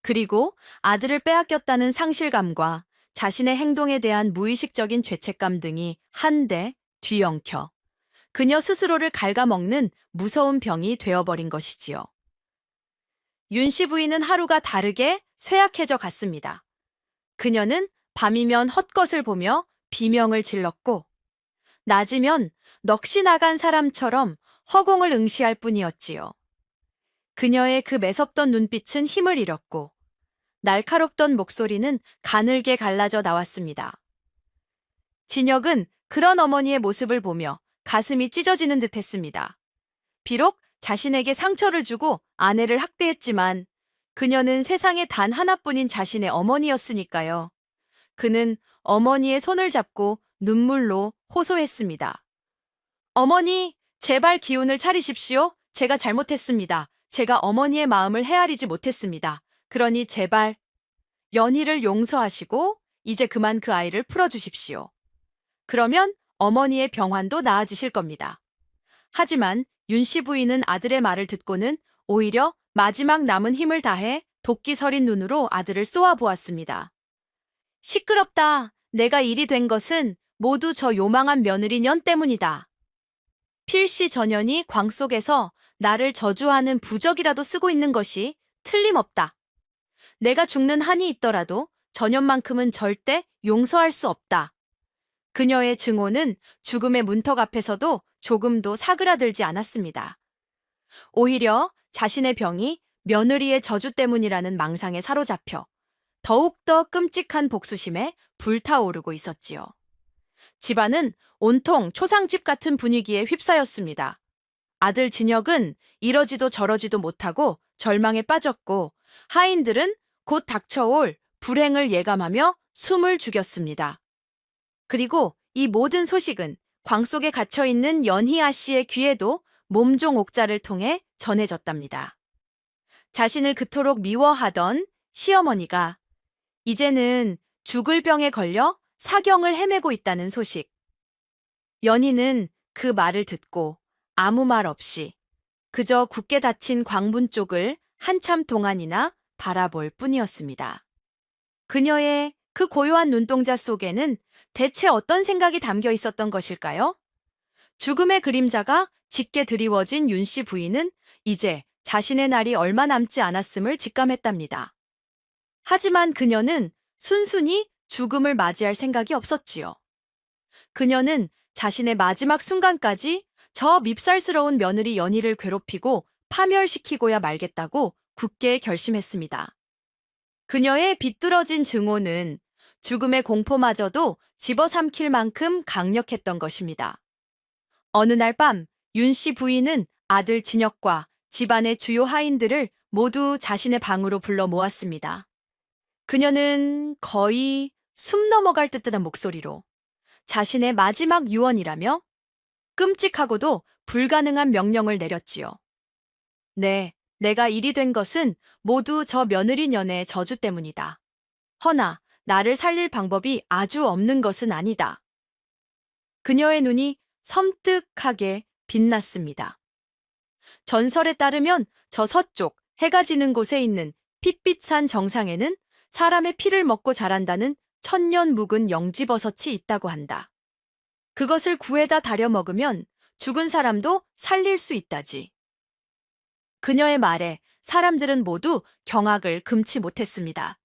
그리고 아들을 빼앗겼다는 상실감과 자신의 행동에 대한 무의식적인 죄책감 등이 한데 뒤엉켜 그녀 스스로를 갉아먹는 무서운 병이 되어버린 것이지요. 윤 씨 부인은 하루가 다르게 쇠약해져 갔습니다. 그녀는 밤이면 헛것을 보며 비명을 질렀고 낮이면 넋이 나간 사람처럼 허공을 응시할 뿐이었지요. 그녀의 그 매섭던 눈빛은 힘을 잃었고 날카롭던 목소리는 가늘게 갈라져 나왔습니다. 진혁은 그런 어머니의 모습을 보며 가슴이 찢어지는 듯했습니다. 비록 자신에게 상처를 주고 아내를 학대했지만 그녀는 세상에 단 하나뿐인 자신의 어머니였으니까요. 그는 어머니의 손을 잡고 눈물로 호소했습니다. 어머니, 제발 기운을 차리십시오. 제가 잘못했습니다. 제가 어머니의 마음을 헤아리지 못했습니다. 그러니 제발 연희를 용서하시고 이제 그만 그 아이를 풀어주십시오. 그러면 어머니의 병환도 나아지실 겁니다. 하지만 윤 씨 부인은 아들의 말을 듣고는 오히려 마지막 남은 힘을 다해 도끼 서린 눈으로 아들을 쏘아보았습니다. 시끄럽다. 내가 일이 된 것은 모두 저 요망한 며느리 년 때문이다. 필시 전연이 광 속에서 나를 저주하는 부적이라도 쓰고 있는 것이 틀림없다. 내가 죽는 한이 있더라도 전연만큼은 절대 용서할 수 없다. 그녀의 증오는 죽음의 문턱 앞에서도 조금도 사그라들지 않았습니다. 오히려 자신의 병이 며느리의 저주 때문이라는 망상에 사로잡혀 더욱더 끔찍한 복수심에 불타오르고 있었지요. 집안은 온통 초상집 같은 분위기에 휩싸였습니다. 아들 진혁은 이러지도 저러지도 못하고 절망에 빠졌고 하인들은 곧 닥쳐올 불행을 예감하며 숨을 죽였습니다. 그리고 이 모든 소식은 광 속에 갇혀있는 연희아 씨의 귀에도 몸종 옥자를 통해 전해졌답니다. 자신을 그토록 미워하던 시어머니가 이제는 죽을 병에 걸려 사경을 헤매고 있다는 소식. 연희는 그 말을 듣고 아무 말 없이 그저 굳게 닫힌 광문 쪽을 한참 동안이나 바라볼 뿐이었습니다. 그녀의 그 고요한 눈동자 속에는 대체 어떤 생각이 담겨 있었던 것일까요? 죽음의 그림자가 짙게 드리워진 윤 씨 부인은 이제 자신의 날이 얼마 남지 않았음을 직감했답니다. 하지만 그녀는 순순히 죽음을 맞이할 생각이 없었지요. 그녀는 자신의 마지막 순간까지 저 밉살스러운 며느리 연희를 괴롭히고 파멸시키고야 말겠다고 굳게 결심했습니다. 그녀의 비뚤어진 증오는 죽음의 공포마저도 집어삼킬 만큼 강력했던 것입니다. 어느 날 밤, 윤 씨 부인은 아들 진혁과 집안의 주요 하인들을 모두 자신의 방으로 불러 모았습니다. 그녀는 거의 숨 넘어갈 듯한 목소리로 자신의 마지막 유언이라며 끔찍하고도 불가능한 명령을 내렸지요. 네, 내가 일이 된 것은 모두 저 며느리 년의 저주 때문이다. 허나 나를 살릴 방법이 아주 없는 것은 아니다. 그녀의 눈이 섬뜩하게 빛났습니다. 전설에 따르면 저 서쪽 해가 지는 곳에 있는 핏빛산 정상에는 사람의 피를 먹고 자란다는 천년 묵은 영지버섯이 있다고 한다. 그것을 구해다 다려 먹으면 죽은 사람도 살릴 수 있다지. 그녀의 말에 사람들은 모두 경악을 금치 못했습니다.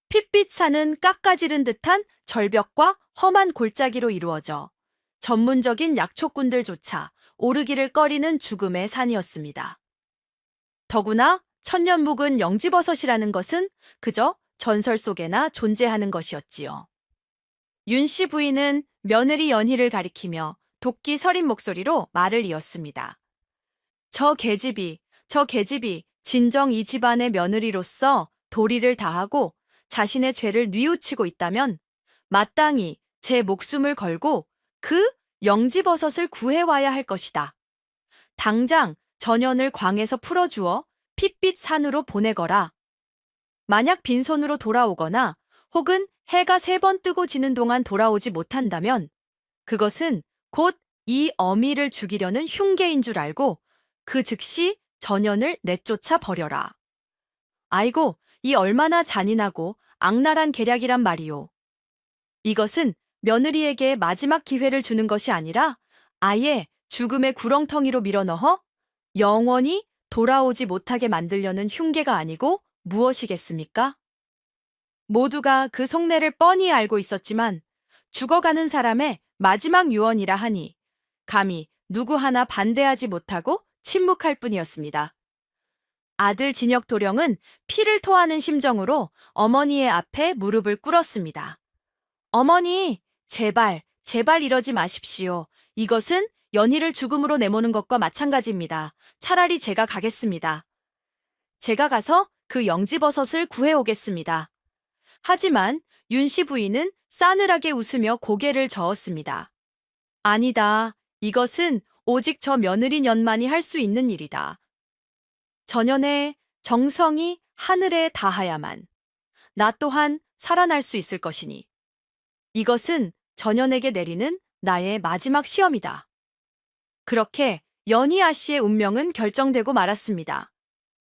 핏빛산은 깎아지른 듯한 절벽과 험한 골짜기로 이루어져 전문적인 약초꾼들조차 오르기를 꺼리는 죽음의 산이었습니다. 더구나 천년 묵은 영지버섯이라는 것은 그저 전설 속에나 존재하는 것이었지요. 윤 씨 부인은 며느리 연희를 가리키며 도끼 서린 목소리로 말을 이었습니다. 저 계집이 진정 이 집안의 며느리로서 도리를 다하고 자신의 죄를 뉘우치고 있다면 마땅히 제 목숨을 걸고 그 영지버섯을 구해와야 할 것이다. 당장 전연을 광에서 풀어주어 핏빛 산으로 보내거라. 만약 빈손으로 돌아오거나 혹은 해가 3번 뜨고 지는 동안 돌아오지 못한다면 그것은 곧 이 어미를 죽이려는 흉계인 줄 알고 그 즉시 전연을 내쫓아 버려라. 아이고, 이 얼마나 잔인하고 악랄한 계략이란 말이오. 이것은 며느리에게 마지막 기회를 주는 것이 아니라 아예 죽음의 구렁텅이로 밀어넣어 영원히 돌아오지 못하게 만들려는 흉계가 아니고 무엇이겠습니까? 모두가 그 속내를 뻔히 알고 있었지만 죽어가는 사람의 마지막 유언이라 하니 감히 누구 하나 반대하지 못하고 침묵할 뿐이었습니다. 아들 진혁 도령은 피를 토하는 심정으로 어머니의 앞에 무릎을 꿇었습니다. 어머니, 제발, 제발 이러지 마십시오. 이것은 연희를 죽음으로 내모는 것과 마찬가지입니다. 차라리 제가 가겠습니다. 제가 가서 그 영지버섯을 구해오겠습니다. 하지만 윤 씨 부인은 싸늘하게 웃으며 고개를 저었습니다. 아니다. 이것은 오직 저 며느리 년만이 할 수 있는 일이다. 전연의 정성이 하늘에 닿아야만 나 또한 살아날 수 있을 것이니 이것은 전연에게 내리는 나의 마지막 시험이다. 그렇게 연희 아씨의 운명은 결정되고 말았습니다.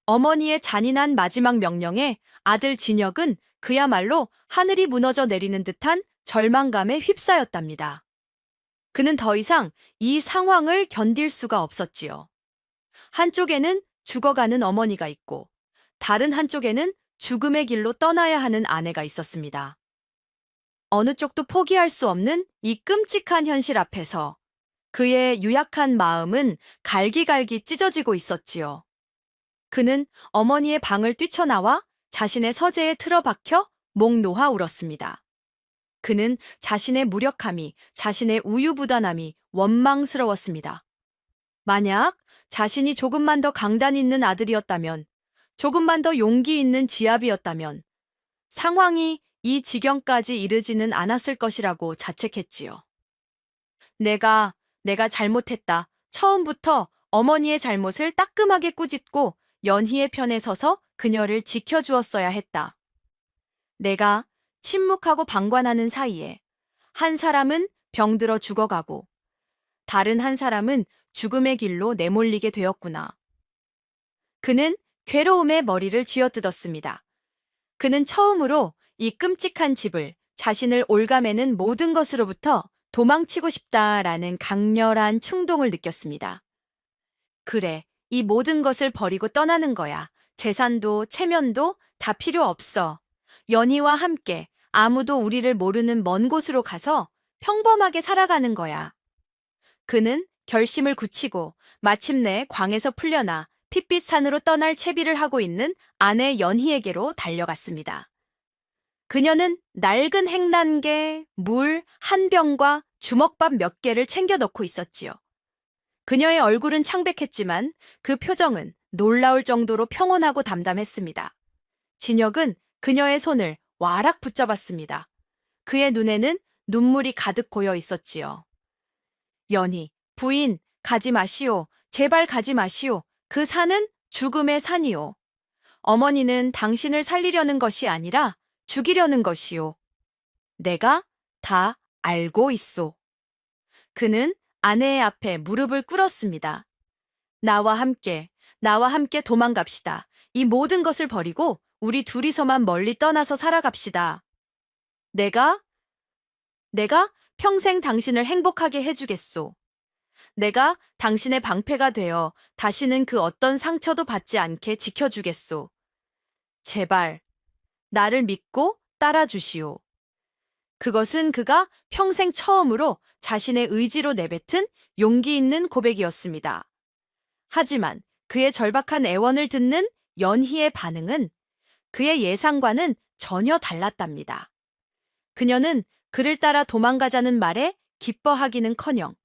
어머니의 잔인한 마지막 명령에 아들 진혁은 그야말로 하늘이 무너져 내리는 듯한 절망감에 휩싸였답니다. 그는 더 이상 이 상황을 견딜 수가 없었지요. 한쪽에는 죽어가는 어머니가 있고 다른 한쪽에는 죽음의 길로 떠나야 하는 아내가 있었습니다. 어느 쪽도 포기할 수 없는 이 끔찍한 현실 앞에서 그의 유약한 마음은 갈기갈기 찢어지고 있었지요. 그는 어머니의 방을 뛰쳐나와 자신의 서재에 틀어박혀 목 놓아 울었습니다. 그는 자신의 무력함이, 자신의 우유부단함이 원망스러웠습니다. 만약 자신이 조금만 더 강단 있는 아들이었다면, 조금만 더 용기 있는 지압이었다면, 상황이 이 지경까지 이르지는 않았을 것이라고 자책했지요. 내가 잘못했다. 처음부터 어머니의 잘못을 따끔하게 꾸짖고 연희의 편에 서서 그녀를 지켜주었어야 했다. 내가 침묵하고 방관하는 사이에 한 사람은 병들어 죽어가고 다른 한 사람은 죽음의 길로 내몰리게 되었구나. 그는 괴로움에 머리를 쥐어뜯었습니다. 그는 처음으로 이 끔찍한 집을 자신을 올가매는 모든 것으로부터 도망치고 싶다라는 강렬한 충동을 느꼈습니다. 그래, 이 모든 것을 버리고 떠나는 거야. 재산도 체면도 다 필요 없어. 연희와 함께 아무도 우리를 모르는 먼 곳으로 가서 평범하게 살아가는 거야. 그는 결심을 굳히고 마침내 광에서 풀려나 핏빛산으로 떠날 채비를 하고 있는 아내 연희에게로 달려갔습니다. 그녀는 낡은 행난개, 물 한 병과 주먹밥 몇 개를 챙겨 넣고 있었지요. 그녀의 얼굴은 창백했지만 그 표정은 놀라울 정도로 평온하고 담담했습니다. 진혁은 그녀의 손을 와락 붙잡았습니다. 그의 눈에는 눈물이 가득 고여 있었지요. 연희, 부인, 가지 마시오. 제발 가지 마시오. 그 산은 죽음의 산이오. 어머니는 당신을 살리려는 것이 아니라 죽이려는 것이오. 내가 다 알고 있소. 그는 아내의 앞에 무릎을 꿇었습니다. 나와 함께 도망갑시다. 이 모든 것을 버리고 우리 둘이서만 멀리 떠나서 살아갑시다. 내가, 내가 평생 당신을 행복하게 해주겠소. 내가 당신의 방패가 되어 다시는 그 어떤 상처도 받지 않게 지켜주겠소. 제발, 나를 믿고 따라주시오. 그것은 그가 평생 처음으로 자신의 의지로 내뱉은 용기 있는 고백이었습니다. 하지만 그의 절박한 애원을 듣는 연희의 반응은 그의 예상과는 전혀 달랐답니다. 그녀는 그를 따라 도망가자는 말에 기뻐하기는커녕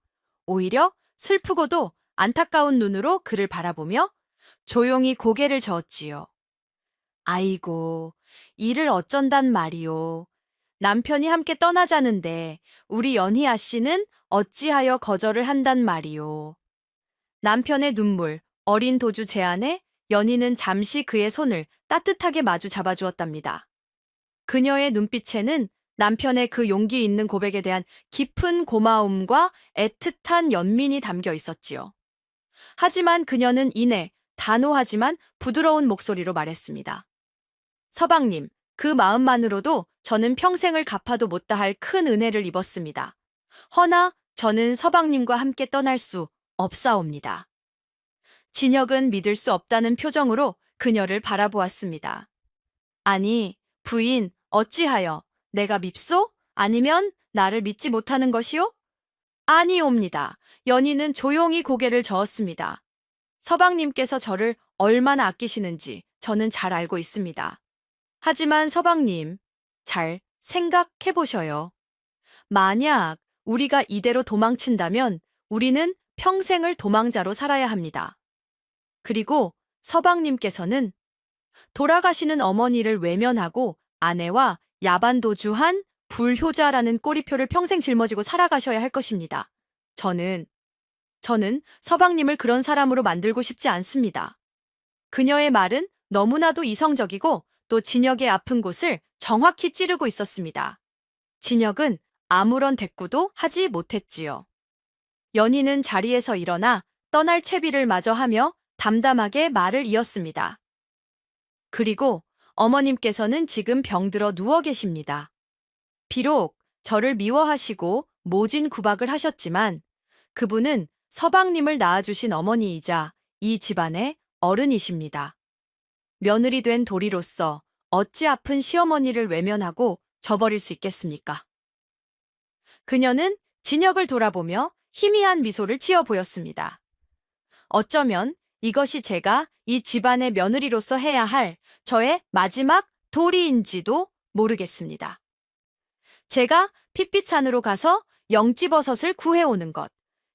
오히려 슬프고도 안타까운 눈으로 그를 바라보며 조용히 고개를 저었지요. 아이고, 이를 어쩐단 말이오. 남편이 함께 떠나자는데 우리 연희 아씨는 어찌하여 거절을 한단 말이오. 남편의 눈물, 어린 도주 제안에 연희는 잠시 그의 손을 따뜻하게 마주 잡아주었답니다. 그녀의 눈빛에는 남편의 그 용기 있는 고백에 대한 깊은 고마움과 애틋한 연민이 담겨 있었지요. 하지만 그녀는 이내 단호하지만 부드러운 목소리로 말했습니다. 서방님, 그 마음만으로도 저는 평생을 갚아도 못다할 큰 은혜를 입었습니다. 허나 저는 서방님과 함께 떠날 수 없사옵니다. 진혁은 믿을 수 없다는 표정으로 그녀를 바라보았습니다. 아니, 부인, 어찌하여 내가 밉소? 아니면 나를 믿지 못하는 것이오? 아니옵니다. 연희는 조용히 고개를 저었습니다. 서방님께서 저를 얼마나 아끼시는지 저는 잘 알고 있습니다. 하지만 서방님, 잘 생각해 보셔요. 만약 우리가 이대로 도망친다면 우리는 평생을 도망자로 살아야 합니다. 그리고 서방님께서는 돌아가시는 어머니를 외면하고 아내와 야반도주한 불효자라는 꼬리표를 평생 짊어지고 살아가셔야 할 것입니다. 저는 서방님을 그런 사람으로 만들고 싶지 않습니다. 그녀의 말은 너무나도 이성적이고 또 진혁의 아픈 곳을 정확히 찌르고 있었습니다. 진혁은 아무런 대꾸도 하지 못했지요. 연희는 자리에서 일어나 떠날 채비를 마저 하며 담담하게 말을 이었습니다. 그리고 어머님께서는 지금 병들어 누워 계십니다. 비록 저를 미워하시고 모진 구박을 하셨지만 그분은 서방님을 낳아주신 어머니이자 이 집안의 어른이십니다. 며느리 된 도리로서 어찌 아픈 시어머니를 외면하고 저버릴 수 있겠습니까? 그녀는 진혁을 돌아보며 희미한 미소를 지어 보였습니다. 어쩌면 이것이 제가 이 집안의 며느리로서 해야 할 저의 마지막 도리인지도 모르겠습니다. 제가 핏빛산으로 가서 영지버섯을 구해오는 것,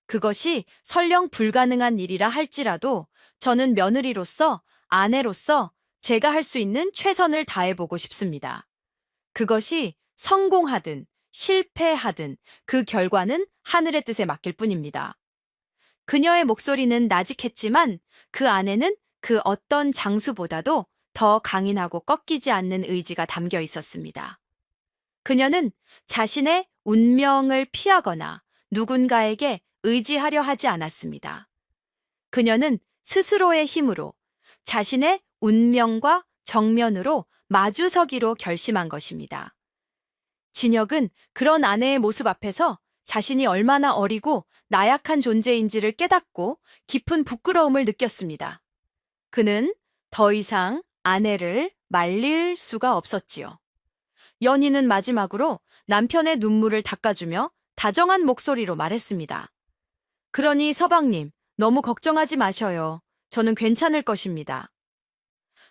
그것이 설령 불가능한 일이라 할지라도 저는 며느리로서, 아내로서 제가 할 수 있는 최선을 다해보고 싶습니다. 그것이 성공하든 실패하든 그 결과는 하늘의 뜻에 맡길 뿐입니다. 그녀의 목소리는 나직했지만 그 안에는 그 어떤 장수보다도 더 강인하고 꺾이지 않는 의지가 담겨 있었습니다. 그녀는 자신의 운명을 피하거나 누군가에게 의지하려 하지 않았습니다. 그녀는 스스로의 힘으로 자신의 운명과 정면으로 마주서기로 결심한 것입니다. 진혁은 그런 아내의 모습 앞에서 자신이 얼마나 어리고 나약한 존재인지를 깨닫고 깊은 부끄러움을 느꼈습니다. 그는 더 이상 아내를 말릴 수가 없었지요. 연희는 마지막으로 남편의 눈물을 닦아주며 다정한 목소리로 말했습니다. 그러니 서방님, 너무 걱정하지 마셔요. 저는 괜찮을 것입니다.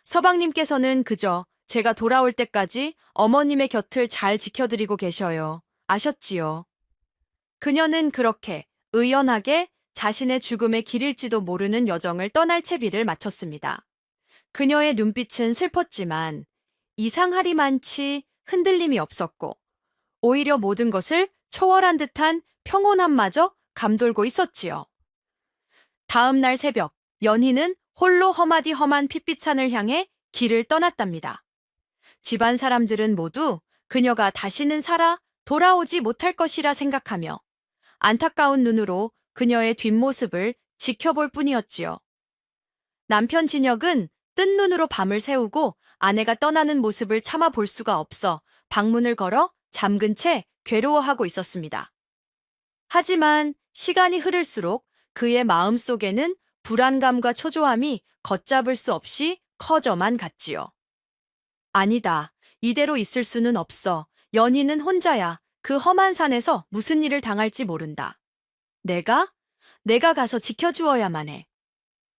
서방님께서는 그저 제가 돌아올 때까지 어머님의 곁을 잘 지켜드리고 계셔요. 아셨지요? 그녀는 그렇게 의연하게 자신의 죽음의 길일지도 모르는 여정을 떠날 채비를 마쳤습니다. 그녀의 눈빛은 슬펐지만 이상하리만치 흔들림이 없었고 오히려 모든 것을 초월한 듯한 평온함마저 감돌고 있었지요. 다음 날 새벽, 연희는 홀로 험하디 험한 핏빛산을 향해 길을 떠났답니다. 집안 사람들은 모두 그녀가 다시는 살아 돌아오지 못할 것이라 생각하며 안타까운 눈으로 그녀의 뒷모습을 지켜볼 뿐이었지요. 남편 진혁은 뜬 눈으로 밤을 새우고 아내가 떠나는 모습을 참아 볼 수가 없어 방문을 걸어 잠근 채 괴로워하고 있었습니다. 하지만 시간이 흐를수록 그의 마음 속에는 불안감과 초조함이 걷잡을 수 없이 커져만 갔지요. 아니다. 이대로 있을 수는 없어. 연희는 혼자야. 그 험한 산에서 무슨 일을 당할지 모른다. 내가? 내가 가서 지켜주어야만 해.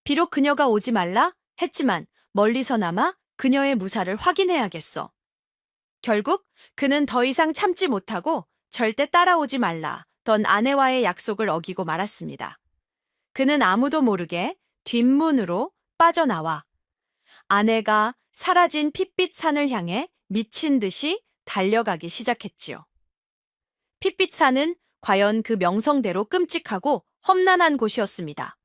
비록 그녀가 오지 말라 했지만 멀리서나마 그녀의 무사를 확인해야겠어. 결국 그는 더 이상 참지 못하고 절대 따라오지 말라 던 아내와의 약속을 어기고 말았습니다. 그는 아무도 모르게 뒷문으로 빠져나와 아내가 사라진 핏빛 산을 향해 미친 듯이 달려가기 시작했지요. 핏빛 산은 과연 그 명성대로 끔찍하고 험난한 곳이었습니다.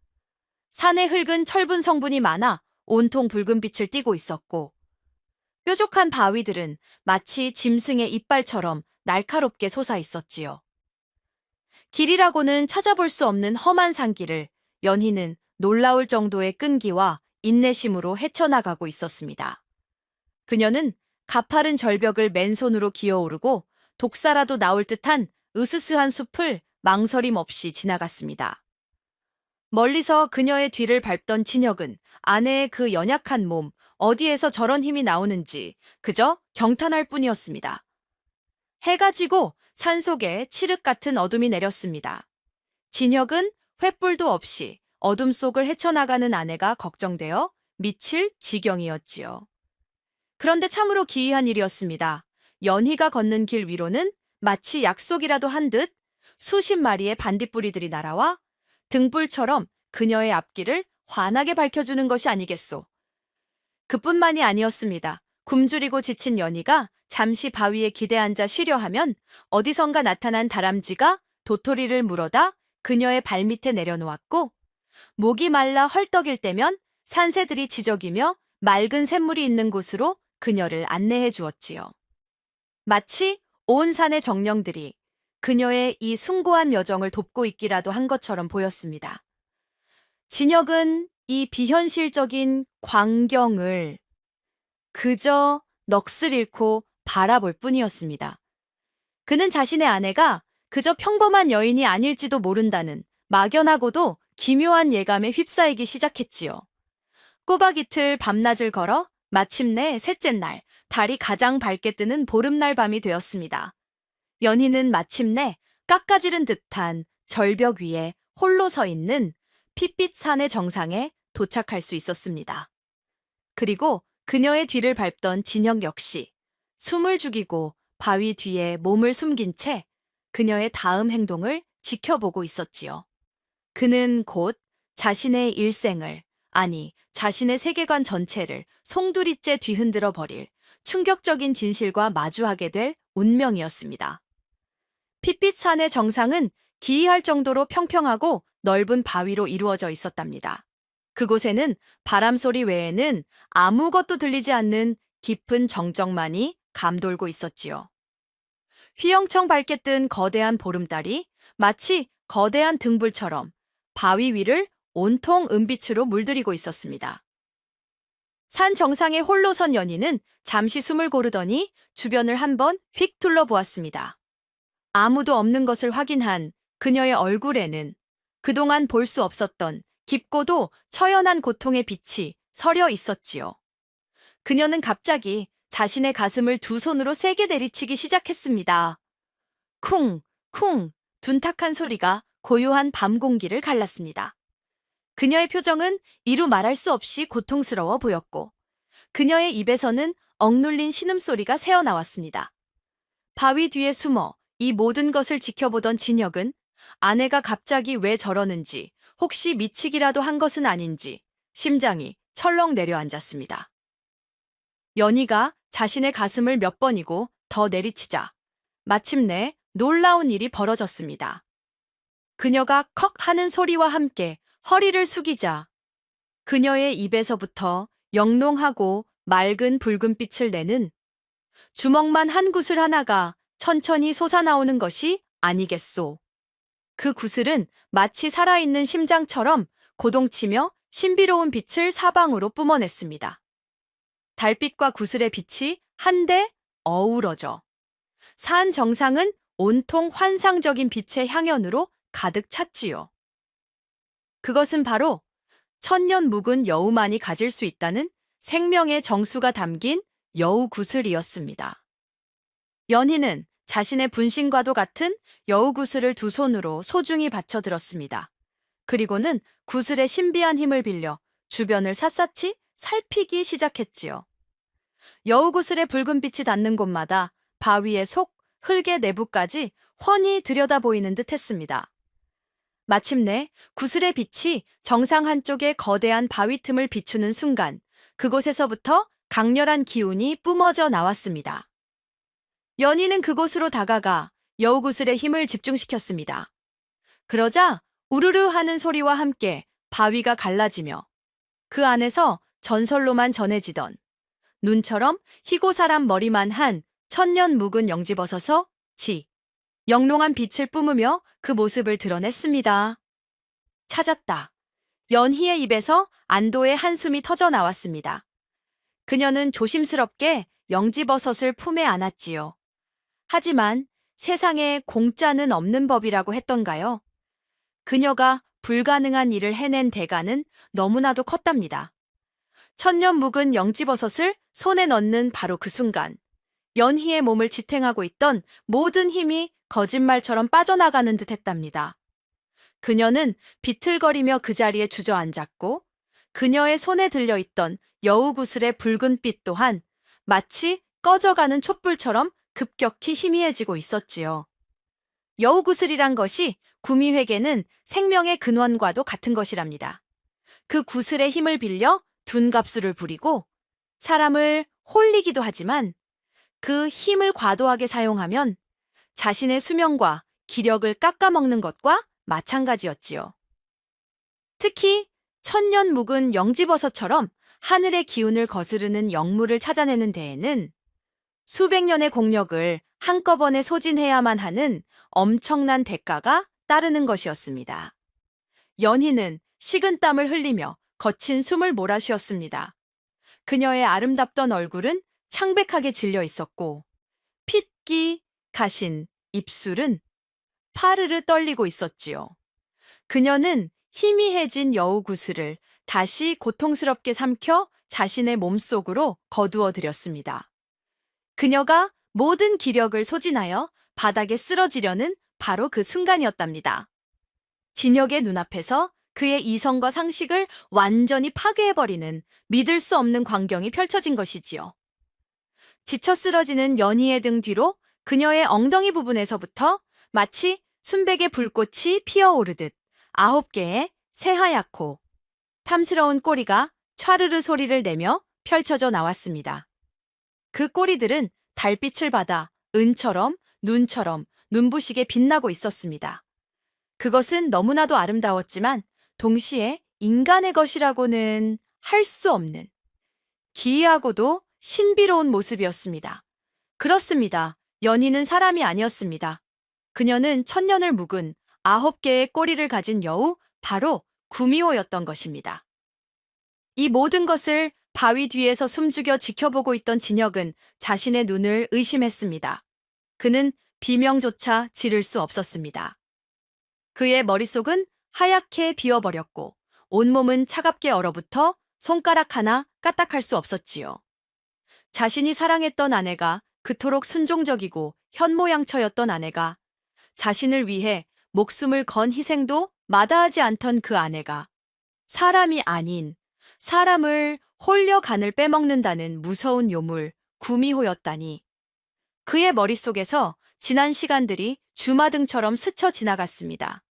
산의 흙은 철분 성분이 많아 온통 붉은 빛을 띠고 있었고 뾰족한 바위들은 마치 짐승의 이빨처럼 날카롭게 솟아 있었지요. 길이라고는 찾아볼 수 없는 험한 산길을 연희는 놀라울 정도의 끈기와 인내심으로 헤쳐나가고 있었습니다. 그녀는 가파른 절벽을 맨손으로 기어오르고 독사라도 나올 듯한 으스스한 숲을 망설임 없이 지나갔습니다. 멀리서 그녀의 뒤를 밟던 진혁은 아내의 그 연약한 몸, 어디에서 저런 힘이 나오는지 그저 경탄할 뿐이었습니다. 해가 지고 산속에 칠흑 같은 어둠이 내렸습니다. 진혁은 횃불도 없이 어둠 속을 헤쳐나가는 아내가 걱정되어 미칠 지경이었지요. 그런데 참으로 기이한 일이었습니다. 연희가 걷는 길 위로는 마치 약속이라도 한 듯 수십 마리의 반딧불이들이 날아와 등불처럼 그녀의 앞길을 환하게 밝혀주는 것이 아니겠소. 그뿐만이 아니었습니다. 굶주리고 지친 연희가 잠시 바위에 기대앉아 쉬려 하면 어디선가 나타난 다람쥐가 도토리를 물어다 그녀의 발밑에 내려놓았고 목이 말라 헐떡일 때면 산새들이 지저귀며 맑은 샘물이 있는 곳으로 그녀를 안내해 주었지요. 마치 온 산의 정령들이 그녀의 이 숭고한 여정을 돕고 있기라도 한 것처럼 보였습니다. 진혁은 이 비현실적인 광경을 그저 넋을 잃고 바라볼 뿐이었습니다. 그는 자신의 아내가 그저 평범한 여인이 아닐지도 모른다는 막연하고도 기묘한 예감에 휩싸이기 시작했지요. 꼬박 이틀 밤낮을 걸어 마침내 셋째 날, 달이 가장 밝게 뜨는 보름날 밤이 되었습니다. 연희는 마침내 깎아지른 듯한 절벽 위에 홀로 서 있는 핏빛 산의 정상에 도착할 수 있었습니다. 그리고 그녀의 뒤를 밟던 진혁 역시 숨을 죽이고 바위 뒤에 몸을 숨긴 채 그녀의 다음 행동을 지켜보고 있었지요. 그는 곧 자신의 일생을, 아니 자신의 세계관 전체를 송두리째 뒤흔들어 버릴 충격적인 진실과 마주하게 될 운명이었습니다. 핏빛산의 정상은 기이할 정도로 평평하고 넓은 바위로 이루어져 있었답니다. 그곳에는 바람소리 외에는 아무것도 들리지 않는 깊은 정적만이 감돌고 있었지요. 휘영청 밝게 뜬 거대한 보름달이 마치 거대한 등불처럼 바위 위를 온통 은빛으로 물들이고 있었습니다. 산 정상에 홀로 선 연희는 잠시 숨을 고르더니 주변을 한번 휙 둘러보았습니다. 아무도 없는 것을 확인한 그녀의 얼굴에는 그동안 볼 수 없었던 깊고도 처연한 고통의 빛이 서려 있었지요. 그녀는 갑자기 자신의 가슴을 두 손으로 세게 내리치기 시작했습니다. 쿵, 쿵, 둔탁한 소리가 고요한 밤 공기를 갈랐습니다. 그녀의 표정은 이루 말할 수 없이 고통스러워 보였고 그녀의 입에서는 억눌린 신음소리가 새어나왔습니다. 바위 뒤에 숨어 이 모든 것을 지켜보던 진혁은 아내가 갑자기 왜 저러는지 혹시 미치기라도 한 것은 아닌지 심장이 철렁 내려앉았습니다. 연희가 자신의 가슴을 몇 번이고 더 내리치자 마침내 놀라운 일이 벌어졌습니다. 그녀가 컥 하는 소리와 함께 허리를 숙이자 그녀의 입에서부터 영롱하고 맑은 붉은빛을 내는 주먹만 한 구슬 하나가 천천히 솟아나오는 것이 아니겠소. 그 구슬은 마치 살아있는 심장처럼 고동치며 신비로운 빛을 사방으로 뿜어냈습니다. 달빛과 구슬의 빛이 한데 어우러져 산 정상은 온통 환상적인 빛의 향연으로 가득 찼지요. 그것은 바로 천년 묵은 여우만이 가질 수 있다는 생명의 정수가 담긴 여우 구슬이었습니다. 연희는 자신의 분신과도 같은 여우 구슬을 두 손으로 소중히 받쳐들었습니다. 그리고는 구슬의 신비한 힘을 빌려 주변을 샅샅이 살피기 시작했지요. 여우 구슬의 붉은 빛이 닿는 곳마다 바위의 속, 흙의 내부까지 훤히 들여다 보이는 듯 했습니다. 마침내 구슬의 빛이 정상 한쪽의 거대한 바위 틈을 비추는 순간 그곳에서부터 강렬한 기운이 뿜어져 나왔습니다. 연희는 그곳으로 다가가 여우구슬의 힘을 집중시켰습니다. 그러자 우르르 하는 소리와 함께 바위가 갈라지며 그 안에서 전설로만 전해지던 눈처럼 희고 사람 머리만 한 천년 묵은 영지버섯서 영롱한 빛을 뿜으며 그 모습을 드러냈습니다. 찾았다. 연희의 입에서 안도의 한숨이 터져 나왔습니다. 그녀는 조심스럽게 영지버섯을 품에 안았지요. 하지만 세상에 공짜는 없는 법이라고 했던가요? 그녀가 불가능한 일을 해낸 대가는 너무나도 컸답니다. 천년 묵은 영지버섯을 손에 넣는 바로 그 순간 연희의 몸을 지탱하고 있던 모든 힘이 거짓말처럼 빠져나가는 듯 했답니다. 그녀는 비틀거리며 그 자리에 주저앉았고 그녀의 손에 들려있던 여우구슬의 붉은 빛 또한 마치 꺼져가는 촛불처럼 급격히 희미해지고 있었지요. 여우구슬이란 것이 구미회계는 생명의 근원과도 같은 것이랍니다. 그 구슬의 힘을 빌려 둔갑술을 부리고 사람을 홀리기도 하지만 그 힘을 과도하게 사용하면 자신의 수명과 기력을 깎아먹는 것과 마찬가지였지요. 특히 천년 묵은 영지버섯처럼 하늘의 기운을 거스르는 영물을 찾아내는 데에는 수백 년의 공력을 한꺼번에 소진해야만 하는 엄청난 대가가 따르는 것이었습니다. 연희는 식은땀을 흘리며 거친 숨을 몰아쉬었습니다. 그녀의 아름답던 얼굴은 창백하게 질려 있었고 핏기, 가신, 입술은 파르르 떨리고 있었지요. 그녀는 희미해진 여우구슬을 다시 고통스럽게 삼켜 자신의 몸속으로 거두어 들였습니다. 그녀가 모든 기력을 소진하여 바닥에 쓰러지려는 바로 그 순간이었답니다. 진혁의 눈앞에서 그의 이성과 상식을 완전히 파괴해버리는 믿을 수 없는 광경이 펼쳐진 것이지요. 지쳐 쓰러지는 연희의 등 뒤로 그녀의 엉덩이 부분에서부터 마치 순백의 불꽃이 피어오르듯 9개의 새하얗고 탐스러운 꼬리가 촤르르 소리를 내며 펼쳐져 나왔습니다. 그 꼬리들은 달빛을 받아 은처럼 눈처럼 눈부시게 빛나고 있었습니다. 그것은 너무나도 아름다웠지만 동시에 인간의 것이라고는 할 수 없는 기이하고도 신비로운 모습이었습니다. 그렇습니다. 연희는 사람이 아니었습니다. 그녀는 천년을 묵은 9개의 꼬리를 가진 여우, 바로 구미호였던 것입니다. 이 모든 것을 바위 뒤에서 숨죽여 지켜보고 있던 진혁은 자신의 눈을 의심했습니다. 그는 비명조차 지를 수 없었습니다. 그의 머릿속은 하얗게 비어버렸고 온몸은 차갑게 얼어붙어 손가락 하나 까딱할 수 없었지요. 자신이 사랑했던 아내가 그토록 순종적이고 현모양처였던 아내가 자신을 위해 목숨을 건 희생도 마다하지 않던 그 아내가 사람이 아닌 사람을 홀려 간을 빼먹는다는 무서운 요물 구미호였다니. 그의 머릿속에서 지난 시간들이 주마등처럼 스쳐 지나갔습니다.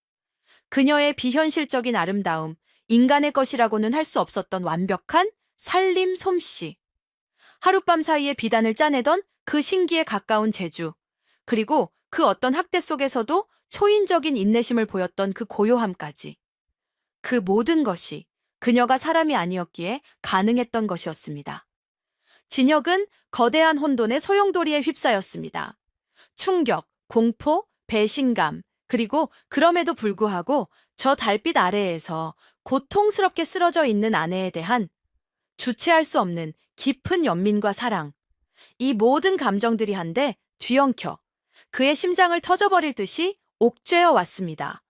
그녀의 비현실적인 아름다움, 인간의 것이라고는 할 수 없었던 완벽한 살림 솜씨, 하룻밤 사이에 비단을 짜내던 그 신기에 가까운 재주, 그리고 그 어떤 학대 속에서도 초인적인 인내심을 보였던 그 고요함까지. 그 모든 것이 그녀가 사람이 아니었기에 가능했던 것이었습니다. 진혁은 거대한 혼돈의 소용돌이에 휩싸였습니다. 충격, 공포, 배신감, 그리고 그럼에도 불구하고 저 달빛 아래에서 고통스럽게 쓰러져 있는 아내에 대한 주체할 수 없는 깊은 연민과 사랑, 이 모든 감정들이 한데 뒤엉켜 그의 심장을 터져버릴 듯이 옥죄어 왔습니다.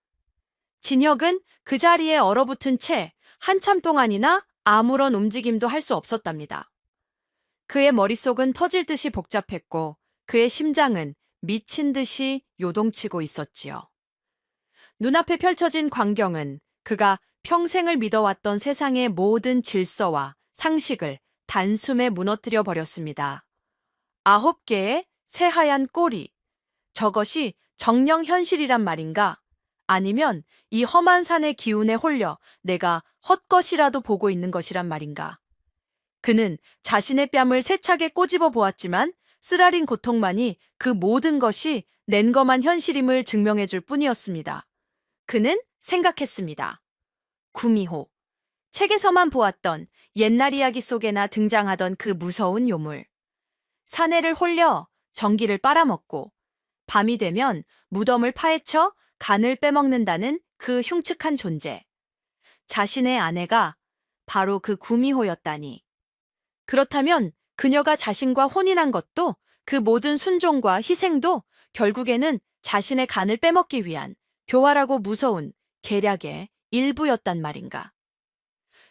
진혁은 그 자리에 얼어붙은 채 한참 동안이나 아무런 움직임도 할 수 없었답니다. 그의 머릿속은 터질 듯이 복잡했고 그의 심장은 미친 듯이 요동치고 있었지요. 눈앞에 펼쳐진 광경은 그가 평생을 믿어왔던 세상의 모든 질서와 상식을 단숨에 무너뜨려 버렸습니다. 9개의 새하얀 꼬리. 저것이 정령 현실이란 말인가? 아니면 이 험한 산의 기운에 홀려 내가 헛것이라도 보고 있는 것이란 말인가? 그는 자신의 뺨을 세차게 꼬집어 보았지만 쓰라린 고통만이 그 모든 것이 냉검한 현실임을 증명해 줄 뿐이었습니다. 그는 생각했습니다. 구미호. 책에서만 보았던 옛날 이야기 속에나 등장하던 그 무서운 요물. 사내를 홀려 전기를 빨아먹고 밤이 되면 무덤을 파헤쳐 간을 빼먹는다는 그 흉측한 존재. 자신의 아내가 바로 그 구미호였다니. 그렇다면 그녀가 자신과 혼인한 것도 그 모든 순종과 희생도 결국에는 자신의 간을 빼먹기 위한 교활하고 무서운 계략의 일부였단 말인가.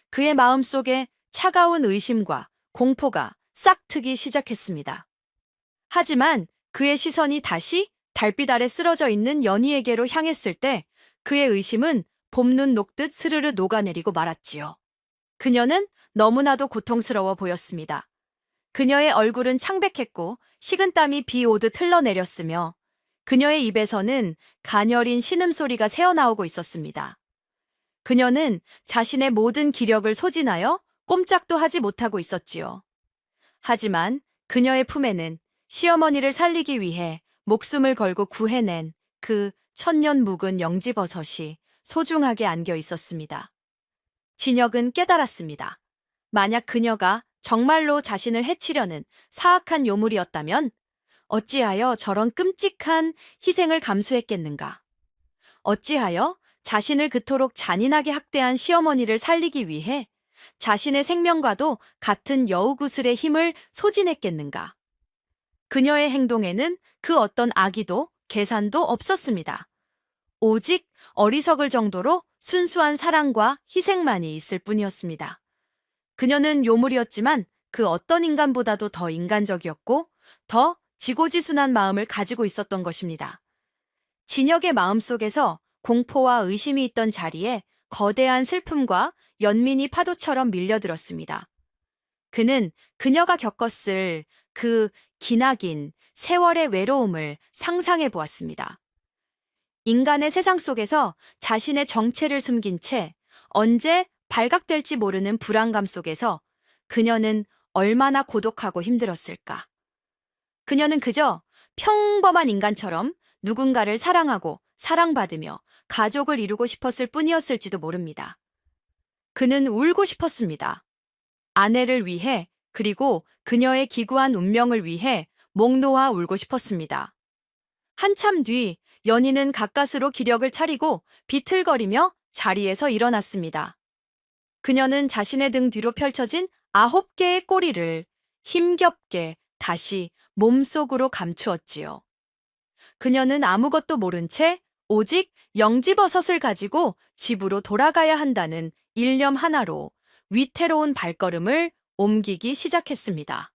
그의 마음속에 차가운 의심과 공포가 싹트기 시작했습니다. 하지만 그의 시선이 다시 달빛 아래 쓰러져 있는 연희에게로 향했을 때 그의 의심은 봄눈 녹듯 스르르 녹아내리고 말았지요. 그녀는 너무나도 고통스러워 보였습니다. 그녀의 얼굴은 창백했고 식은땀이 비 오듯 흘러내렸으며 그녀의 입에서는 가녀린 신음소리가 새어나오고 있었습니다. 그녀는 자신의 모든 기력을 소진하여 꼼짝도 하지 못하고 있었지요. 하지만 그녀의 품에는 시어머니를 살리기 위해 목숨을 걸고 구해낸 그 천년 묵은 영지버섯이 소중하게 안겨 있었습니다. 진혁은 깨달았습니다. 만약 그녀가 정말로 자신을 해치려는 사악한 요물이었다면 어찌하여 저런 끔찍한 희생을 감수했겠는가? 어찌하여 자신을 그토록 잔인하게 학대한 시어머니를 살리기 위해 자신의 생명과도 같은 여우구슬의 힘을 소진했겠는가? 그녀의 행동에는 그 어떤 악의도 계산도 없었습니다. 오직 어리석을 정도로 순수한 사랑과 희생만이 있을 뿐이었습니다. 그녀는 요물이었지만 그 어떤 인간보다도 더 인간적이었고 더 지고지순한 마음을 가지고 있었던 것입니다. 진혁의 마음속에서 공포와 의심이 있던 자리에 거대한 슬픔과 연민이 파도처럼 밀려들었습니다. 그는 그녀가 겪었을 그 기나긴 세월의 외로움을 상상해 보았습니다. 인간의 세상 속에서 자신의 정체를 숨긴 채 언제 발각될지 모르는 불안감 속에서 그녀는 얼마나 고독하고 힘들었을까. 그녀는 그저 평범한 인간처럼 누군가를 사랑하고 사랑받으며 가족을 이루고 싶었을 뿐이었을지도 모릅니다. 그는 울고 싶었습니다. 아내를 위해 그리고 그녀의 기구한 운명을 위해 목 놓아 울고 싶었습니다. 한참 뒤 연희는 가까스로 기력을 차리고 비틀거리며 자리에서 일어났습니다. 그녀는 자신의 등 뒤로 펼쳐진 9개의 꼬리를 힘겹게 다시 몸속으로 감추었지요. 그녀는 아무것도 모른 채 오직 영지버섯을 가지고 집으로 돌아가야 한다는 일념 하나로 위태로운 발걸음을 옮기기 시작했습니다.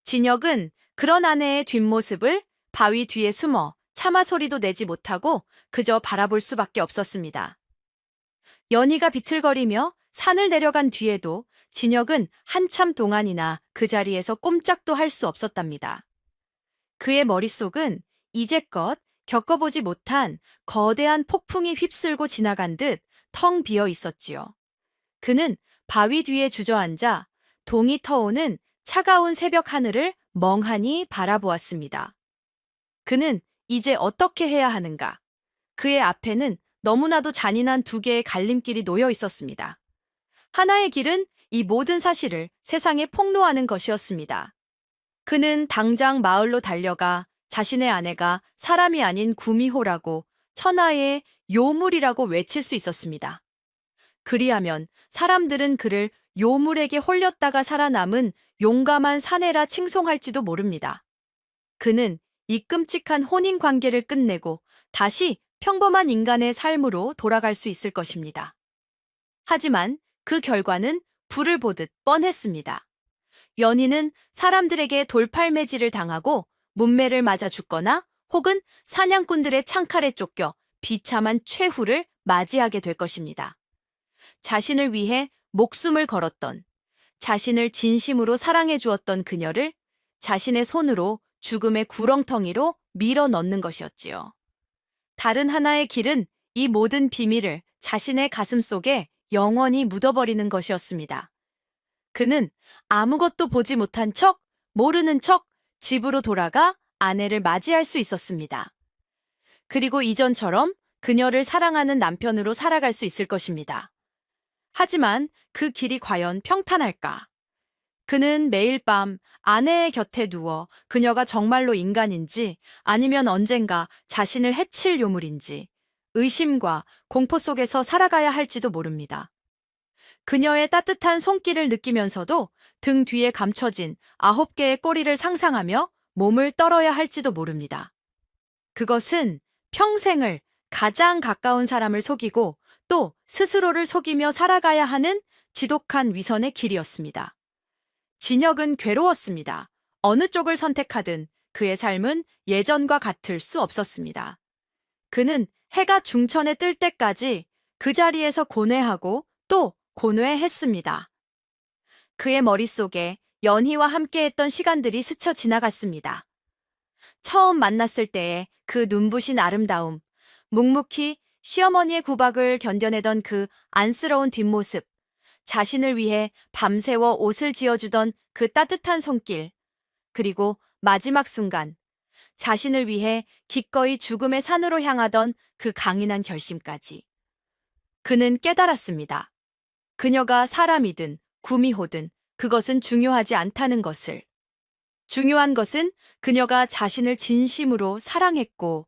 진혁은 그런 아내의 뒷모습을 바위 뒤에 숨어 차마 소리도 내지 못하고 그저 바라볼 수밖에 없었습니다. 연희가 비틀거리며 산을 내려간 뒤에도 진혁은 한참 동안이나 그 자리에서 꼼짝도 할 수 없었답니다. 그의 머릿속은 이제껏 겪어보지 못한 거대한 폭풍이 휩쓸고 지나간 듯 텅 비어 있었지요. 그는 바위 뒤에 주저앉아 동이 터오는 차가운 새벽 하늘을 멍하니 바라보았습니다. 그는 이제 어떻게 해야 하는가? 그의 앞에는 너무나도 잔인한 두 개의 갈림길이 놓여 있었습니다. 하나의 길은 이 모든 사실을 세상에 폭로하는 것이었습니다. 그는 당장 마을로 달려가 자신의 아내가 사람이 아닌 구미호라고 천하의 요물이라고 외칠 수 있었습니다. 그리하면 사람들은 그를 요물에게 홀렸다가 살아남은 용감한 사내라 칭송할지도 모릅니다. 그는 이 끔찍한 혼인 관계를 끝내고 다시 평범한 인간의 삶으로 돌아갈 수 있을 것입니다. 하지만 그 결과는 불을 보듯 뻔했습니다. 연희는 사람들에게 돌팔매질을 당하고 문매를 맞아 죽거나 혹은 사냥꾼들의 창칼에 쫓겨 비참한 최후를 맞이하게 될 것입니다. 자신을 위해 목숨을 걸었던, 자신을 진심으로 사랑해 주었던 그녀를 자신의 손으로 죽음의 구렁텅이로 밀어 넣는 것이었지요. 다른 하나의 길은 이 모든 비밀을 자신의 가슴 속에 영원히 묻어버리는 것이었습니다. 그는 아무것도 보지 못한 척, 모르는 척 집으로 돌아가 아내를 맞이할 수 있었습니다. 그리고 이전처럼 그녀를 사랑하는 남편으로 살아갈 수 있을 것입니다. 하지만 그 길이 과연 평탄할까? 그는 매일 밤 아내의 곁에 누워 그녀가 정말로 인간인지 아니면 언젠가 자신을 해칠 요물인지 의심과 공포 속에서 살아가야 할지도 모릅니다. 그녀의 따뜻한 손길을 느끼면서도 등 뒤에 감춰진 9개의 꼬리를 상상하며 몸을 떨어야 할지도 모릅니다. 그것은 평생을 가장 가까운 사람을 속이고 또 스스로를 속이며 살아가야 하는 지독한 위선의 길이었습니다. 진혁은 괴로웠습니다. 어느 쪽을 선택하든 그의 삶은 예전과 같을 수 없었습니다. 그는 해가 중천에 뜰 때까지 그 자리에서 고뇌하고 또 고뇌했습니다. 그의 머릿속에 연희와 함께했던 시간들이 스쳐 지나갔습니다. 처음 만났을 때의 그 눈부신 아름다움, 묵묵히 시어머니의 구박을 견뎌내던 그 안쓰러운 뒷모습, 자신을 위해 밤새워 옷을 지어주던 그 따뜻한 손길, 그리고 마지막 순간, 자신을 위해 기꺼이 죽음의 산으로 향하던 그 강인한 결심까지. 그는 깨달았습니다. 그녀가 사람이든 구미호든 그것은 중요하지 않다는 것을. 중요한 것은 그녀가 자신을 진심으로 사랑했고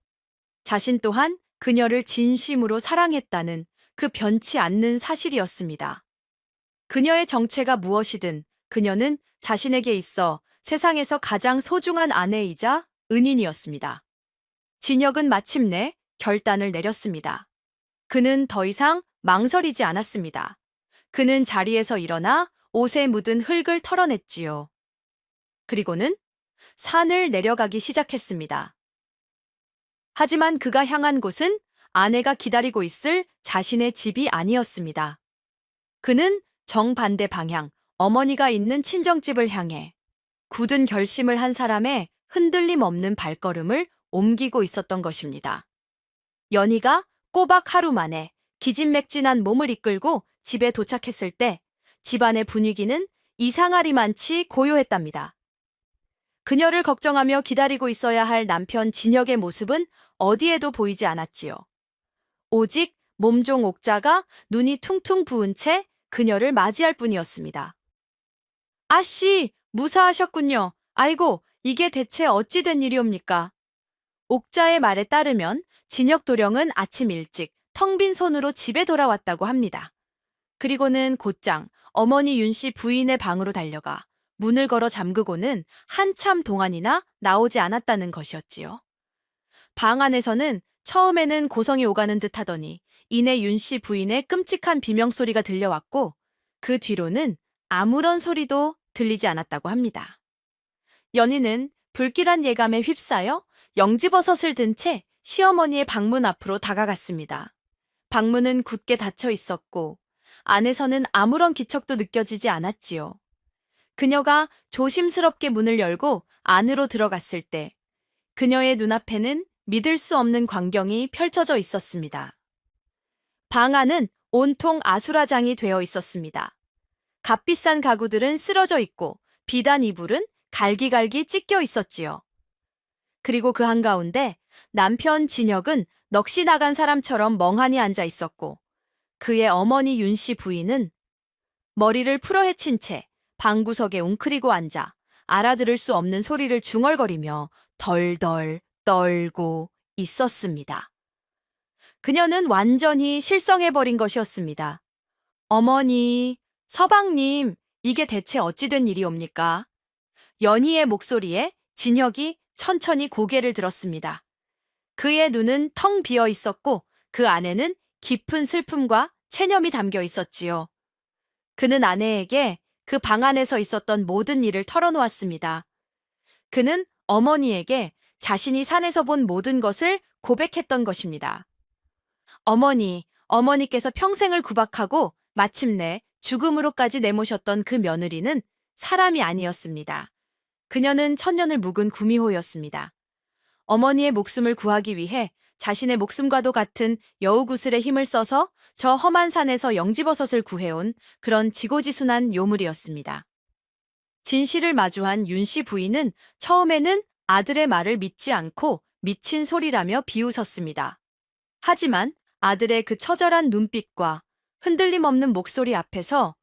자신 또한 그녀를 진심으로 사랑했다는 그 변치 않는 사실이었습니다. 그녀의 정체가 무엇이든 그녀는 자신에게 있어 세상에서 가장 소중한 아내이자 은인이었습니다. 진혁은 마침내 결단을 내렸습니다. 그는 더 이상 망설이지 않았습니다. 그는 자리에서 일어나 옷에 묻은 흙을 털어냈지요. 그리고는 산을 내려가기 시작했습니다. 하지만 그가 향한 곳은 아내가 기다리고 있을 자신의 집이 아니었습니다. 그는 정반대 방향, 어머니가 있는 친정집을 향해 굳은 결심을 한 사람의 흔들림 없는 발걸음을 옮기고 있었던 것입니다. 연희가 꼬박 하루 만에 기진맥진한 몸을 이끌고 집에 도착했을 때 집안의 분위기는 이상하리만치 고요했답니다. 그녀를 걱정하며 기다리고 있어야 할 남편 진혁의 모습은 어디에도 보이지 않았지요. 오직 몸종 옥자가 눈이 퉁퉁 부은 채 그녀를 맞이할 뿐이었습니다. 아씨, 무사하셨군요. 아이고, 이게 대체 어찌 된 일이옵니까? 옥자의 말에 따르면 진혁 도령은 아침 일찍 텅 빈 손으로 집에 돌아왔다고 합니다. 그리고는 곧장 어머니 윤씨 부인의 방으로 달려가 문을 걸어 잠그고는 한참 동안이나 나오지 않았다는 것이었지요. 방 안에서는 처음에는 고성이 오가는 듯 하더니 이내 윤씨 부인의 끔찍한 비명소리가 들려왔고 그 뒤로는 아무런 소리도 들리지 않았다고 합니다. 연희는 불길한 예감에 휩싸여 영지버섯을 든 채 시어머니의 방문 앞으로 다가갔습니다. 방문은 굳게 닫혀 있었고 안에서는 아무런 기척도 느껴지지 않았지요. 그녀가 조심스럽게 문을 열고 안으로 들어갔을 때 그녀의 눈앞에는 믿을 수 없는 광경이 펼쳐져 있었습니다. 방 안은 온통 아수라장이 되어 있었습니다. 값비싼 가구들은 쓰러져 있고 비단 이불은 갈기갈기 찢겨 있었지요. 그리고 그 한가운데 남편 진혁은 넋이 나간 사람처럼 멍하니 앉아 있었고 그의 어머니 윤 씨 부인은 머리를 풀어헤친 채 방구석에 웅크리고 앉아 알아들을 수 없는 소리를 중얼거리며 덜덜 떨고 있었습니다. 그녀는 완전히 실성해버린 것이었습니다. 어머니, 서방님, 이게 대체 어찌 된 일이옵니까? 연희의 목소리에 진혁이 천천히 고개를 들었습니다. 그의 눈은 텅 비어 있었고 그 안에는 깊은 슬픔과 체념이 담겨 있었지요. 그는 아내에게 그 방 안에서 있었던 모든 일을 털어놓았습니다. 그는 어머니에게 자신이 산에서 본 모든 것을 고백했던 것입니다. 어머니께서 평생을 구박하고 마침내 죽음으로까지 내모셨던 그 며느리는 사람이 아니었습니다. 그녀는 천년을 묵은 구미호였습니다. 어머니의 목숨을 구하기 위해 자신의 목숨과도 같은 여우구슬의 힘을 써서 저 험한 산에서 영지버섯을 구해온 그런 지고지순한 요물이었습니다. 진실을 마주한 윤 씨 부인은 처음에는 아들의 말을 믿지 않고 미친 소리라며 비웃었습니다. 하지만 아들의 그 처절한 눈빛과 흔들림 없는 목소리 앞에서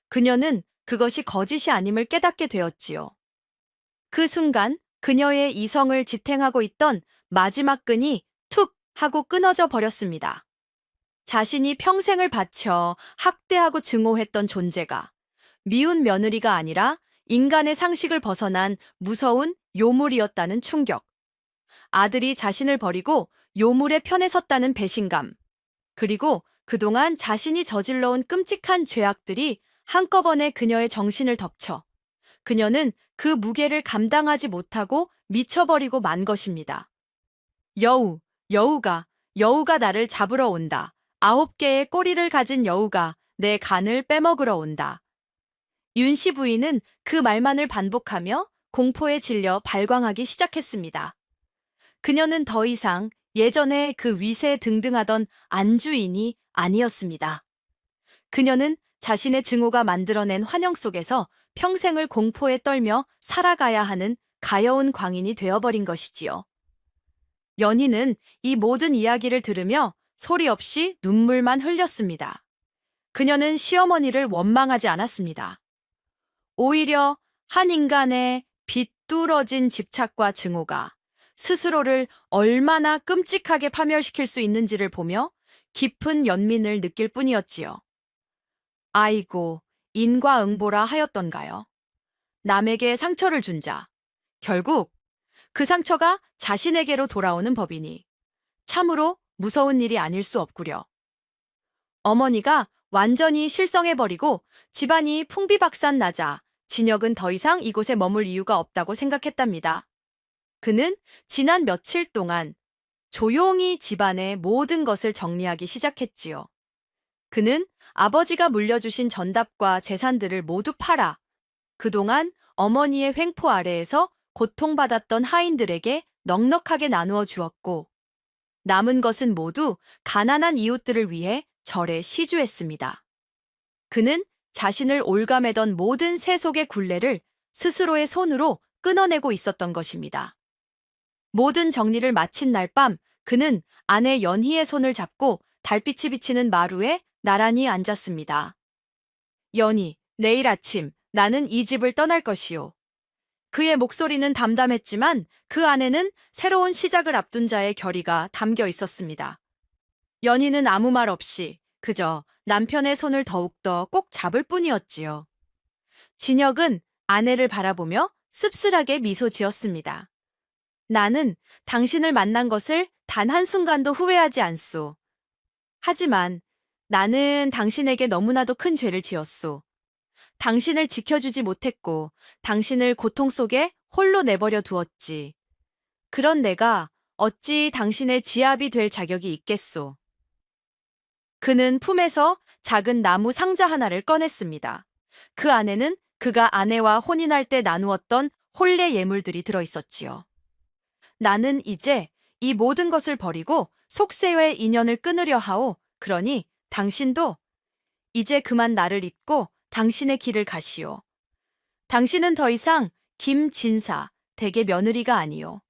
그녀는 그것이 거짓이 아님을 깨닫게 되었지요. 그 순간 그녀의 이성을 지탱하고 있던 마지막 끈이 툭 하고 끊어져 버렸습니다. 자신이 평생을 바쳐 학대하고 증오했던 존재가 미운 며느리가 아니라 인간의 상식을 벗어난 무서운 요물이었다는 충격. 아들이 자신을 버리고 요물의 편에 섰다는 배신감. 그리고 그동안 자신이 저질러온 끔찍한 죄악들이 한꺼번에 그녀의 정신을 덮쳐 그녀는 그 무게를 감당하지 못하고 미쳐버리고 만 것입니다. 여우가 나를 잡으러 온다. 9개의 꼬리를 가진 여우가 내 간을 빼먹으러 온다. 윤 씨 부인은 그 말만을 반복하며 공포에 질려 발광하기 시작했습니다. 그녀는 더 이상 예전에 그 위세 등등하던 안주인이 아니었습니다. 그녀는 자신의 증오가 만들어낸 환영 속에서 평생을 공포에 떨며 살아가야 하는 가여운 광인이 되어버린 것이지요. 연희는 이 모든 이야기를 들으며 소리 없이 눈물만 흘렸습니다. 그녀는 시어머니를 원망하지 않았습니다. 오히려 한 인간의 비뚤어진 집착과 증오가 스스로를 얼마나 끔찍하게 파멸시킬 수 있는지를 보며 깊은 연민을 느낄 뿐이었지요. 아이고, 인과응보라 하였던가요? 남에게 상처를 준 자, 결국 그 상처가 자신에게로 돌아오는 법이니 참으로 무서운 일이 아닐 수 없구려. 어머니가 완전히 실성해버리고 집안이 풍비박산 나자 진혁은 더 이상 이곳에 머물 이유가 없다고 생각했답니다. 그는 지난 며칠 동안 조용히 집안의 모든 것을 정리하기 시작했지요. 그는 아버지가 물려주신 전답과 재산들을 모두 팔아 그동안 어머니의 횡포 아래에서 고통받았던 하인들에게 넉넉하게 나누어 주었고 남은 것은 모두 가난한 이웃들을 위해 절에 시주했습니다. 그는 자신을 올가매던 모든 세속의 굴레를 스스로의 손으로 끊어내고 있었던 것입니다. 모든 정리를 마친 날 밤 그는 아내 연희의 손을 잡고 달빛이 비치는 마루에 나란히 앉았습니다. 연희, 내일 아침 나는 이 집을 떠날 것이요. 그의 목소리는 담담했지만 그 안에는 새로운 시작을 앞둔 자의 결의가 담겨 있었습니다. 연희는 아무 말 없이 그저 남편의 손을 더욱더 꼭 잡을 뿐이었지요. 진혁은 아내를 바라보며 씁쓸하게 미소 지었습니다. 나는 당신을 만난 것을 단 한순간도 후회하지 않소. 하지만 나는 당신에게 너무나도 큰 죄를 지었소. 당신을 지켜주지 못했고 당신을 고통 속에 홀로 내버려 두었지. 그런 내가 어찌 당신의 지압이 될 자격이 있겠소. 그는 품에서 작은 나무 상자 하나를 꺼냈습니다. 그 안에는 그가 아내와 혼인할 때 나누었던 혼례 예물들이 들어있었지요. 나는 이제 이 모든 것을 버리고 속세의 인연을 끊으려 하오. 그러니 당신도 이제 그만 나를 잊고 당신의 길을 가시오. 당신은 더 이상 김진사 댁의 며느리가 아니오.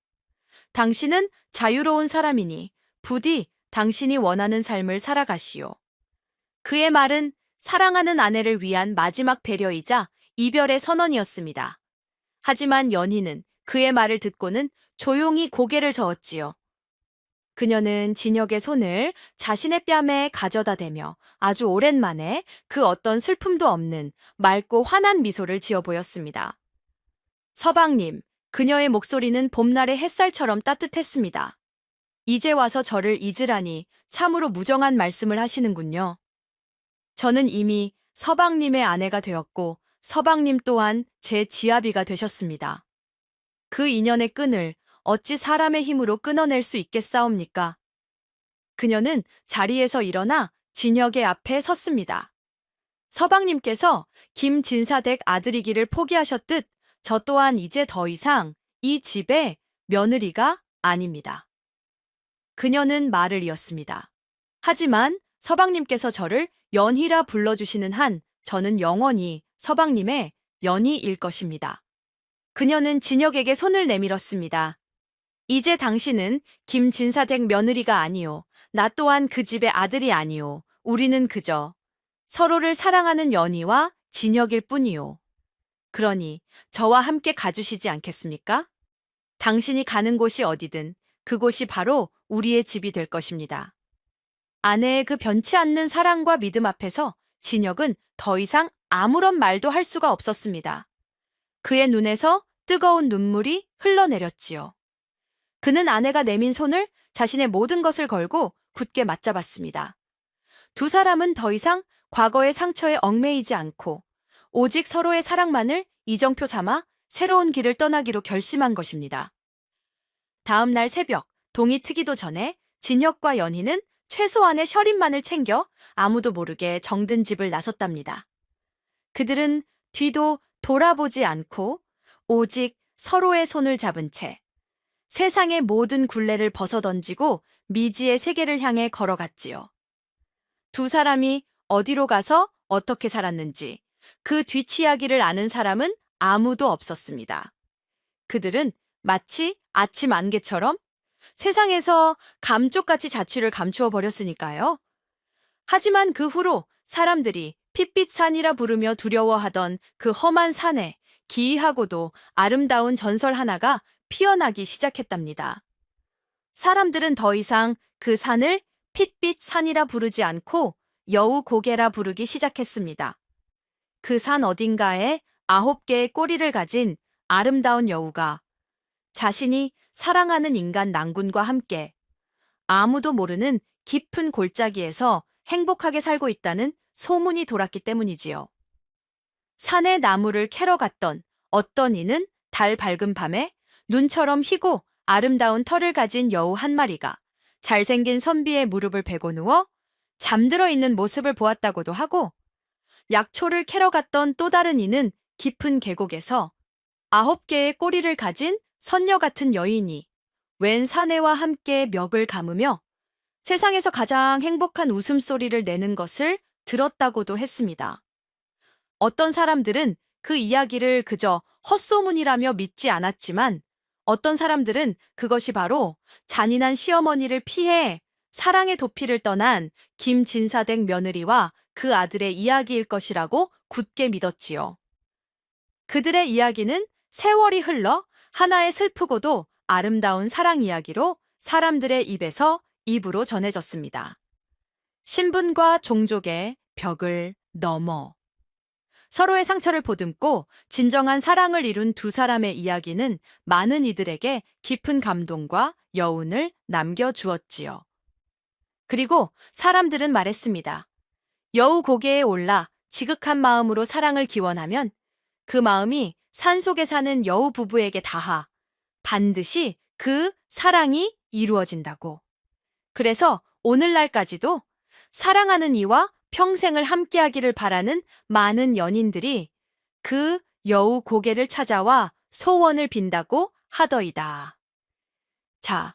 당신은 자유로운 사람이니 부디 당신이 원하는 삶을 살아가시오. 그의 말은 사랑하는 아내를 위한 마지막 배려이자 이별의 선언이었습니다. 하지만 연희는 그의 말을 듣고는 조용히 고개를 저었지요. 그녀는 진혁의 손을 자신의 뺨에 가져다 대며 아주 오랜만에 그 어떤 슬픔도 없는 맑고 환한 미소를 지어 보였습니다. 서방님, 그녀의 목소리는 봄날의 햇살처럼 따뜻했습니다. 이제 와서 저를 잊으라니 참으로 무정한 말씀을 하시는군요. 저는 이미 서방님의 아내가 되었고 서방님 또한 제 지아비가 되셨습니다. 그 인연의 끈을 어찌 사람의 힘으로 끊어낼 수 있겠사옵니까? 그녀는 자리에서 일어나 진혁의 앞에 섰습니다. 서방님께서 김진사댁 아들이기를 포기하셨듯 저 또한 이제 더 이상 이 집의 며느리가 아닙니다. 그녀는 말을 이었습니다. 하지만 서방님께서 저를 연희라 불러주시는 한 저는 영원히 서방님의 연희일 것입니다. 그녀는 진혁에게 손을 내밀었습니다. 이제 당신은 김진사댁 며느리가 아니오. 나 또한 그 집의 아들이 아니오. 우리는 그저 서로를 사랑하는 연희와 진혁일 뿐이오. 그러니 저와 함께 가주시지 않겠습니까? 당신이 가는 곳이 어디든 그곳이 바로 우리의 집이 될 것입니다. 아내의 그 변치 않는 사랑과 믿음 앞에서 진혁은 더 이상 아무런 말도 할 수가 없었습니다. 그의 눈에서 뜨거운 눈물이 흘러내렸지요. 그는 아내가 내민 손을 자신의 모든 것을 걸고 굳게 맞잡았습니다. 두 사람은 더 이상 과거의 상처에 얽매이지 않고 오직 서로의 사랑만을 이정표 삼아 새로운 길을 떠나기로 결심한 것입니다. 다음 날 새벽, 동이 트기도 전에 진혁과 연희는 최소한의 셔린만을 챙겨 아무도 모르게 정든 집을 나섰답니다. 그들은 뒤도 돌아보지 않고 오직 서로의 손을 잡은 채 세상의 모든 굴레를 벗어던지고 미지의 세계를 향해 걸어갔지요. 두 사람이 어디로 가서 어떻게 살았는지 그 뒷이야기를 아는 사람은 아무도 없었습니다. 그들은 마치 아침 안개처럼 세상에서 감쪽같이 자취를 감추어 버렸으니까요. 하지만 그 후로 사람들이 핏빛산이라 부르며 두려워하던 그 험한 산에 기이하고도 아름다운 전설 하나가 피어나기 시작했답니다. 사람들은 더 이상 그 산을 핏빛산이라 부르지 않고 여우고개라 부르기 시작했습니다. 그 산 어딘가에 9개의 꼬리를 가진 아름다운 여우가 자신이 사랑하는 인간 낭군과 함께 아무도 모르는 깊은 골짜기에서 행복하게 살고 있다는 소문이 돌았기 때문이지요. 산의 나무를 캐러 갔던 어떤 이는 달 밝은 밤에 눈처럼 희고 아름다운 털을 가진 여우 한 마리가 잘생긴 선비의 무릎을 베고 누워 잠들어 있는 모습을 보았다고도 하고, 약초를 캐러 갔던 또 다른 이는 깊은 계곡에서 9개의 꼬리를 가진 선녀 같은 여인이 웬 사내와 함께 멱을 감으며 세상에서 가장 행복한 웃음소리를 내는 것을 들었다고도 했습니다. 어떤 사람들은 그 이야기를 그저 헛소문이라며 믿지 않았지만 어떤 사람들은 그것이 바로 잔인한 시어머니를 피해 사랑의 도피를 떠난 김진사댁 며느리와 그 아들의 이야기일 것이라고 굳게 믿었지요. 그들의 이야기는 세월이 흘러 하나의 슬프고도 아름다운 사랑 이야기로 사람들의 입에서 입으로 전해졌습니다. 신분과 종족의 벽을 넘어 서로의 상처를 보듬고 진정한 사랑을 이룬 두 사람의 이야기는 많은 이들에게 깊은 감동과 여운을 남겨주었지요. 그리고 사람들은 말했습니다. 여우 고개에 올라 지극한 마음으로 사랑을 기원하면 그 마음이 산속에 사는 여우 부부에게 닿아 반드시 그 사랑이 이루어진다고. 그래서 오늘날까지도 사랑하는 이와 평생을 함께하기를 바라는 많은 연인들이 그 여우 고개를 찾아와 소원을 빈다고 하더이다. 자,